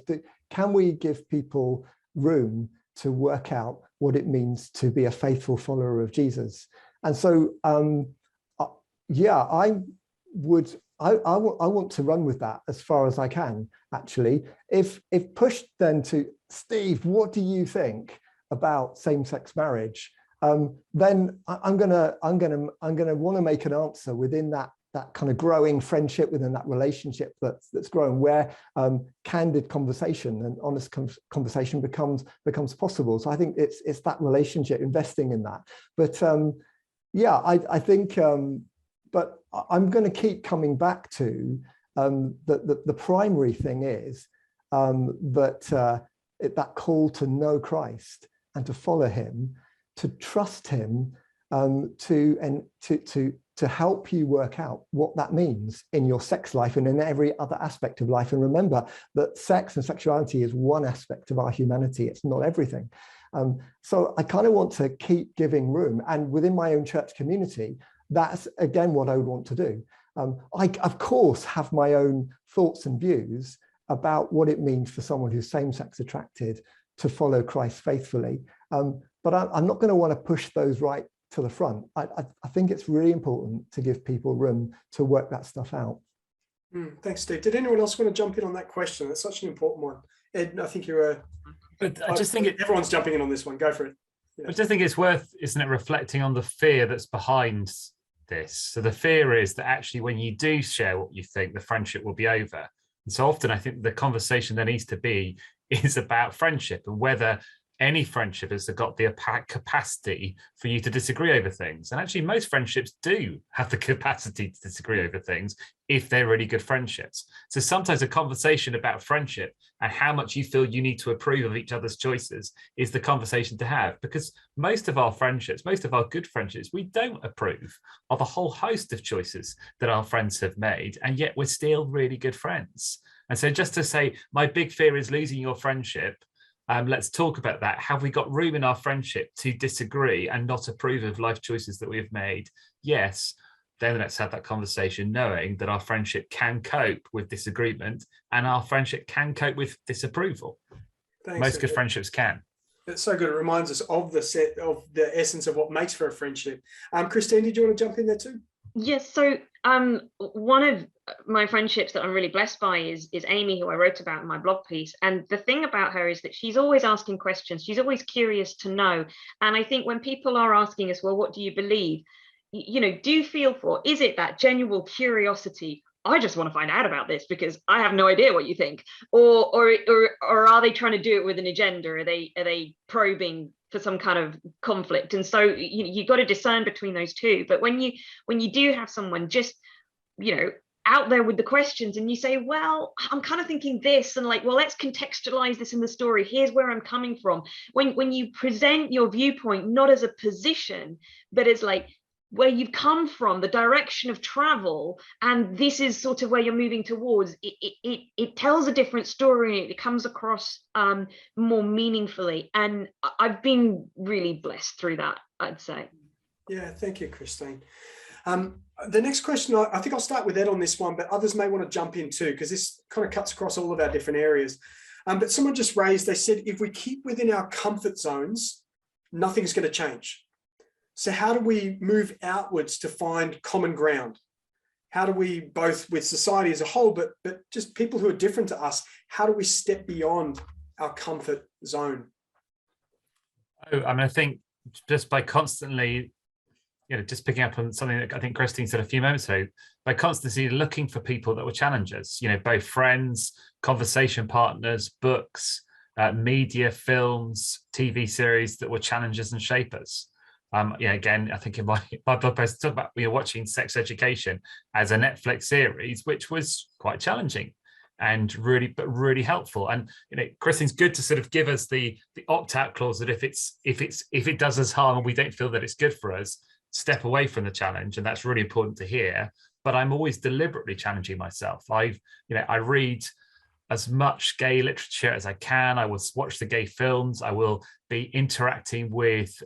Can we give people room to work out what it means to be a faithful follower of Jesus? And so, yeah, I want to run with that as far as I can. Actually, if pushed then to Steve, what do you think about same-sex marriage? Then I'm gonna want to make an answer within that kind of growing friendship, within that relationship that's growing, where candid conversation and honest conversation becomes possible. So I think it's that relationship, investing in that. But yeah, I think. But I'm going to keep coming back to the primary thing is that call to know Christ and to follow him, to trust him, to help you work out what that means in your sex life and in every other aspect of life. And remember that sex and sexuality is one aspect of our humanity. It's not everything. So I kind of want to keep giving room. And within my own church community, that's again what I would want to do. I, of course, have my own thoughts and views about what it means for someone who's same-sex attracted to follow Christ faithfully. But I'm not going to want to push those right to the front. I think it's really important to give people room to work that stuff out. Thanks, Steve. Did anyone else want to jump in on that question? That's such an important one. Ed, I think you're But I just think everyone's jumping in on this one. Go for it. Yeah. I just think it's worth, isn't it, reflecting on the fear that's behind this. So the fear is that actually when you do share what you think, the friendship will be over. And so often I think the conversation that needs to be is about friendship and whether any friendship has got the capacity for you to disagree over things. And actually most friendships do have the capacity to disagree over things if they're really good friendships. So sometimes a conversation about friendship and how much you feel you need to approve of each other's choices is the conversation to have, because most of our friendships, most of our good friendships, we don't approve of a whole host of choices that our friends have made, and yet we're still really good friends. And so just to say, my big fear is losing your friendship. Let's talk about that. Have we got room in our friendship to disagree and not approve of life choices that we've made? Yes. Then let's have that conversation knowing that our friendship can cope with disagreement and our friendship can cope with disapproval. Thanks, most good friendships can. It's so good. It reminds us of the essence of what makes for a friendship. Christine, did you want to jump in there too? Yes. So one of my friendships that I'm really blessed by is Amy, who I wrote about in my blog piece. And the thing about her is that she's always asking questions. She's always curious to know. And I think when people are asking us, well, what do you believe? You know, do feel for, is it that genuine curiosity? I just want to find out about this because I have no idea what you think, or are they trying to do it with an agenda? Are they probing for some kind of conflict? And so you got to discern between those two. But when you do have someone just, you know, out there with the questions and you say, well, I'm kind of thinking this, and like, well, let's contextualize this in the story. Here's where I'm coming from. When you present your viewpoint, not as a position, but as like, where you've come from, the direction of travel, and this is sort of where you're moving towards, it tells a different story. It comes across more meaningfully. And I've been really blessed through that, I'd say. Yeah, thank you, Christine. The next question, I think I'll start with Ed on this one, but others may want to jump in too, because this kind of cuts across all of our different areas. But someone just raised, they said, if we keep within our comfort zones, nothing's going to change. So how do we move outwards to find common ground? How do we, both with society as a whole, but just people who are different to us, how do we step beyond our comfort zone? I mean, I think just by constantly, you know, just picking up on something that I think Christine said a few moments ago, by constantly looking for people that will challenge us, you know, both friends, conversation partners, books, media, films, TV series that will challenge us and shape us. Yeah, again, I think in my blog post, I talk about watching Sex Education as a Netflix series, which was quite challenging and really helpful. And you know, Christine's good to sort of give us the opt-out clause that if it does us harm and we don't feel that it's good for us, step away from the challenge, and that's really important to hear. But I'm always deliberately challenging myself. I read as much gay literature as I can. I will watch the gay films. I will be interacting with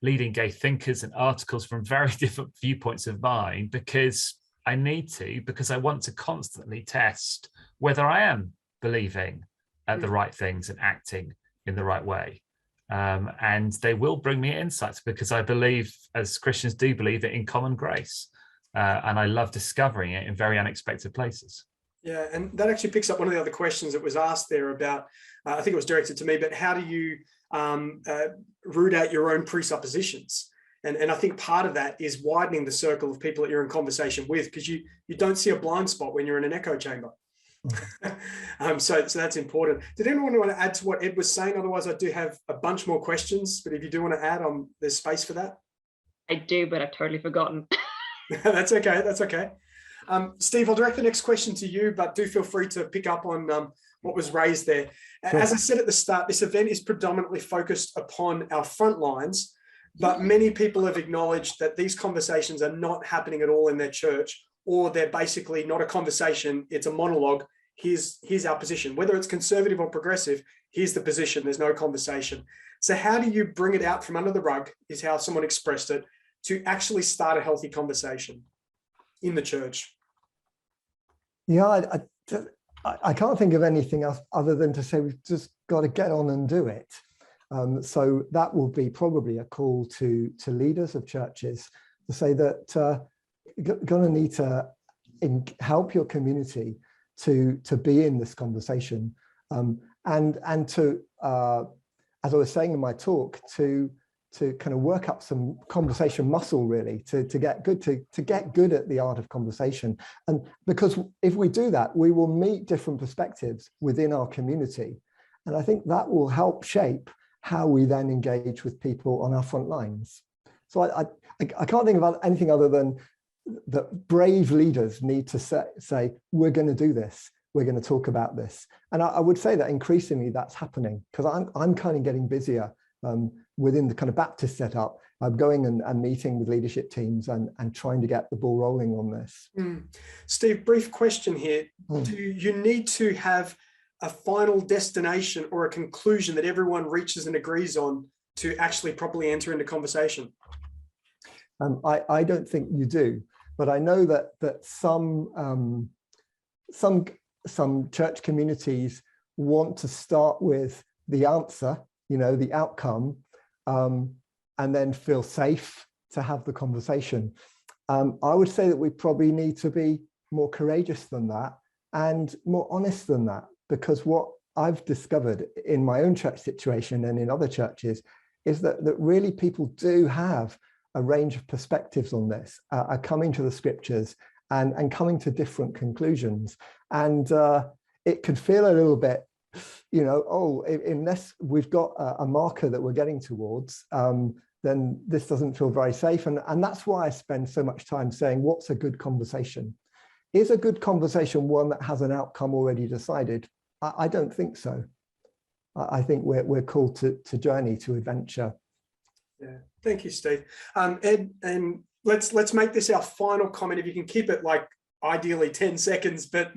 leading gay thinkers and articles from very different viewpoints of mine, because I need to, because I want to constantly test whether I am believing the right things and acting in the right way. And they will bring me insights, because I believe, as Christians do believe, it in common grace. And I love discovering it in very unexpected places. Yeah, and that actually picks up one of the other questions that was asked there about, I think it was directed to me, but how do you root out your own presuppositions? And I think part of that is widening the circle of people that you're in conversation with, because you don't see a blind spot when you're in an echo chamber. So that's important. Did anyone want to add to what Ed was saying? Otherwise, I do have a bunch more questions, but if you do want to add, there's space for that. I do, but I've totally forgotten. That's okay. That's okay. Steve, I'll direct the next question to you, but do feel free to pick up on what was raised there. Sure. As I said at the start, this event is predominantly focused upon our front lines, but many people have acknowledged that these conversations are not happening at all in their church, or they're basically not a conversation, it's a monologue. Here's our position. Whether it's conservative or progressive, here's the position, there's no conversation. So how do you bring it out from under the rug, is how someone expressed it, to actually start a healthy conversation in the church? Yeah, I can't think of anything else other than to say we've just got to get on and do it. So that will be probably a call to leaders of churches to say that you're going to need to help your community to be in this conversation, and to, as I was saying in my talk, to kind of work up some conversation muscle, really, to get good at the art of conversation. And because if we do that, we will meet different perspectives within our community, and I think that will help shape how we then engage with people on our front lines. So I can't think about anything other than that brave leaders need to say, we're going to do this, we're going to talk about this. And I would say that increasingly that's happening, because I'm kind of getting busier within the kind of Baptist setup. I'm going and meeting with leadership teams and trying to get the ball rolling on this. Steve, brief question here. Do you need to have a final destination or a conclusion that everyone reaches and agrees on to actually properly enter into conversation? I don't think you do, but I know that some church communities want to start with the answer, the outcome, and then feel safe to have the conversation. I would say that we probably need to be more courageous than that and more honest than that, because what I've discovered in my own church situation and in other churches is that really people do have a range of perspectives on this, are coming to the scriptures and coming to different conclusions. And it could feel a little bit, unless we've got a marker that we're getting towards, then this doesn't feel very safe. And that's why I spend so much time saying, what's a good conversation? Is a good conversation one that has an outcome already decided? I don't think so. I think we're called to journey, to adventure. Yeah, thank you, Steve. Ed, and let's make this our final comment. If you can keep it like ideally 10 seconds, but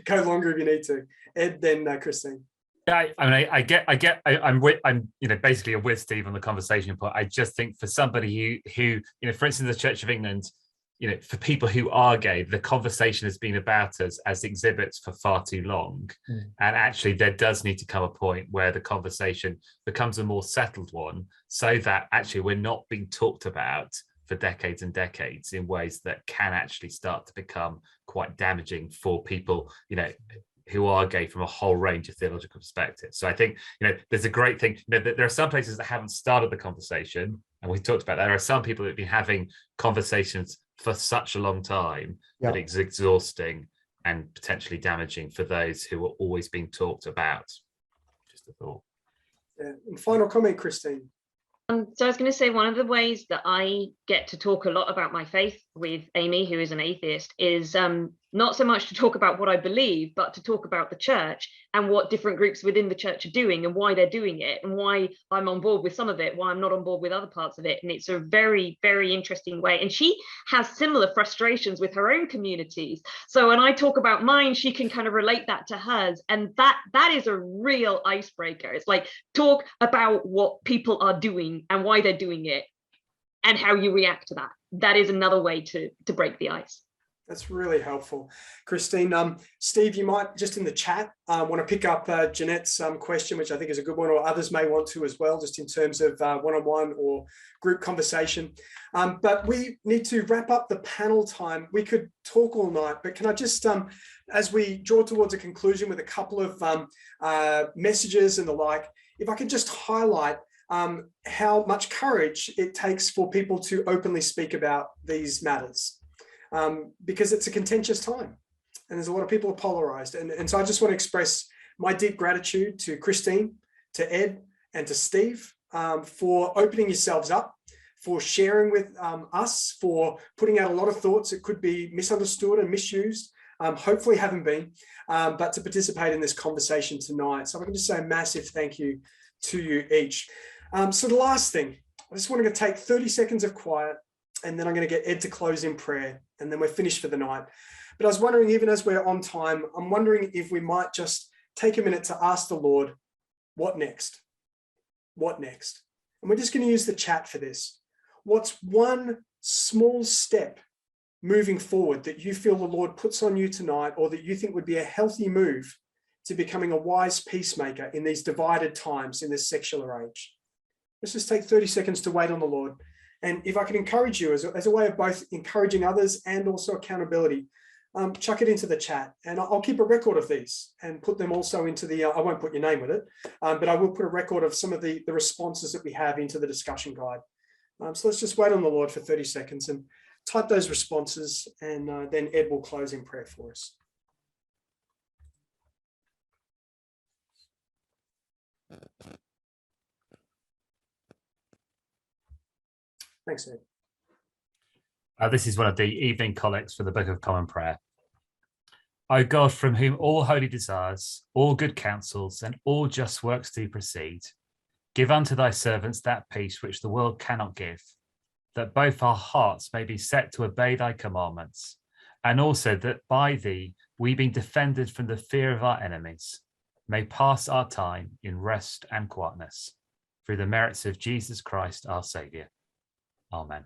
go longer if you need to. Ed, then Christine. Yeah, I'm basically with Steve on the conversation point. I just think for somebody who for instance, the Church of England, for people who are gay, the conversation has been about us as exhibits for far too long. And actually there does need to come a point where the conversation becomes a more settled one, so that actually we're not being talked about for decades and decades in ways that can actually start to become quite damaging for people, who are gay from a whole range of theological perspectives. So I think, there's a great thing, there are some places that haven't started the conversation, and we talked about that. There are some people that have been having conversations for such a long time that it's exhausting and potentially damaging for those who are always being talked about. Just a thought. Yeah. And final comment, Christine. So I was going to say, one of the ways that I get to talk a lot about my faith with Amy, who is an atheist, is not so much to talk about what I believe, but to talk about the church and what different groups within the church are doing and why they're doing it and why I'm on board with some of it, why I'm not on board with other parts of it. And it's a very, very interesting way. And she has similar frustrations with her own communities. So when I talk about mine, she can kind of relate that to hers. And that is a real icebreaker. It's like, talk about what people are doing and why they're doing it and how you react to that. That is another way to break the ice. That's really helpful, Christine. Steve, you might just in the chat want to pick up Jeanette's question, which I think is a good one, or others may want to as well, just in terms of one-on-one or group conversation. But we need to wrap up the panel time. We could talk all night, but can I just, as we draw towards a conclusion with a couple of messages and the like, if I could just highlight how much courage it takes for people to openly speak about these matters. Because it's a contentious time and there's a lot of people are polarized. And so I just want to express my deep gratitude to Christine, to Ed, and to Steve for opening yourselves up, for sharing with us, for putting out a lot of thoughts that could be misunderstood and misused, hopefully haven't been, but to participate in this conversation tonight. So I can just say a massive thank you to you each. So the last thing, I just want to take 30 seconds of quiet, and then I'm going to get Ed to close in prayer, and then we're finished for the night. But I was wondering, even as we're on time, I'm wondering if we might just take a minute to ask the Lord, what next? What next? And we're just going to use the chat for this. What's one small step moving forward that you feel the Lord puts on you tonight, or that you think would be a healthy move to becoming a wise peacemaker in these divided times in this secular age? Let's just take 30 seconds to wait on the Lord. And if I can encourage you as a way of both encouraging others and also accountability, chuck it into the chat, and I'll keep a record of these and put them also into the, I won't put your name with it, but I will put a record of some of the responses that we have into the discussion guide. So let's just wait on the Lord for 30 seconds and type those responses, and then Ed will close in prayer for us. Thanks, Ed. This is one of the evening collects for the Book of Common Prayer. O God, from whom all holy desires, all good counsels, and all just works do proceed, give unto thy servants that peace which the world cannot give, that both our hearts may be set to obey thy commandments, and also that by thee we, being defended from the fear of our enemies, may pass our time in rest and quietness, through the merits of Jesus Christ our Saviour. Amen.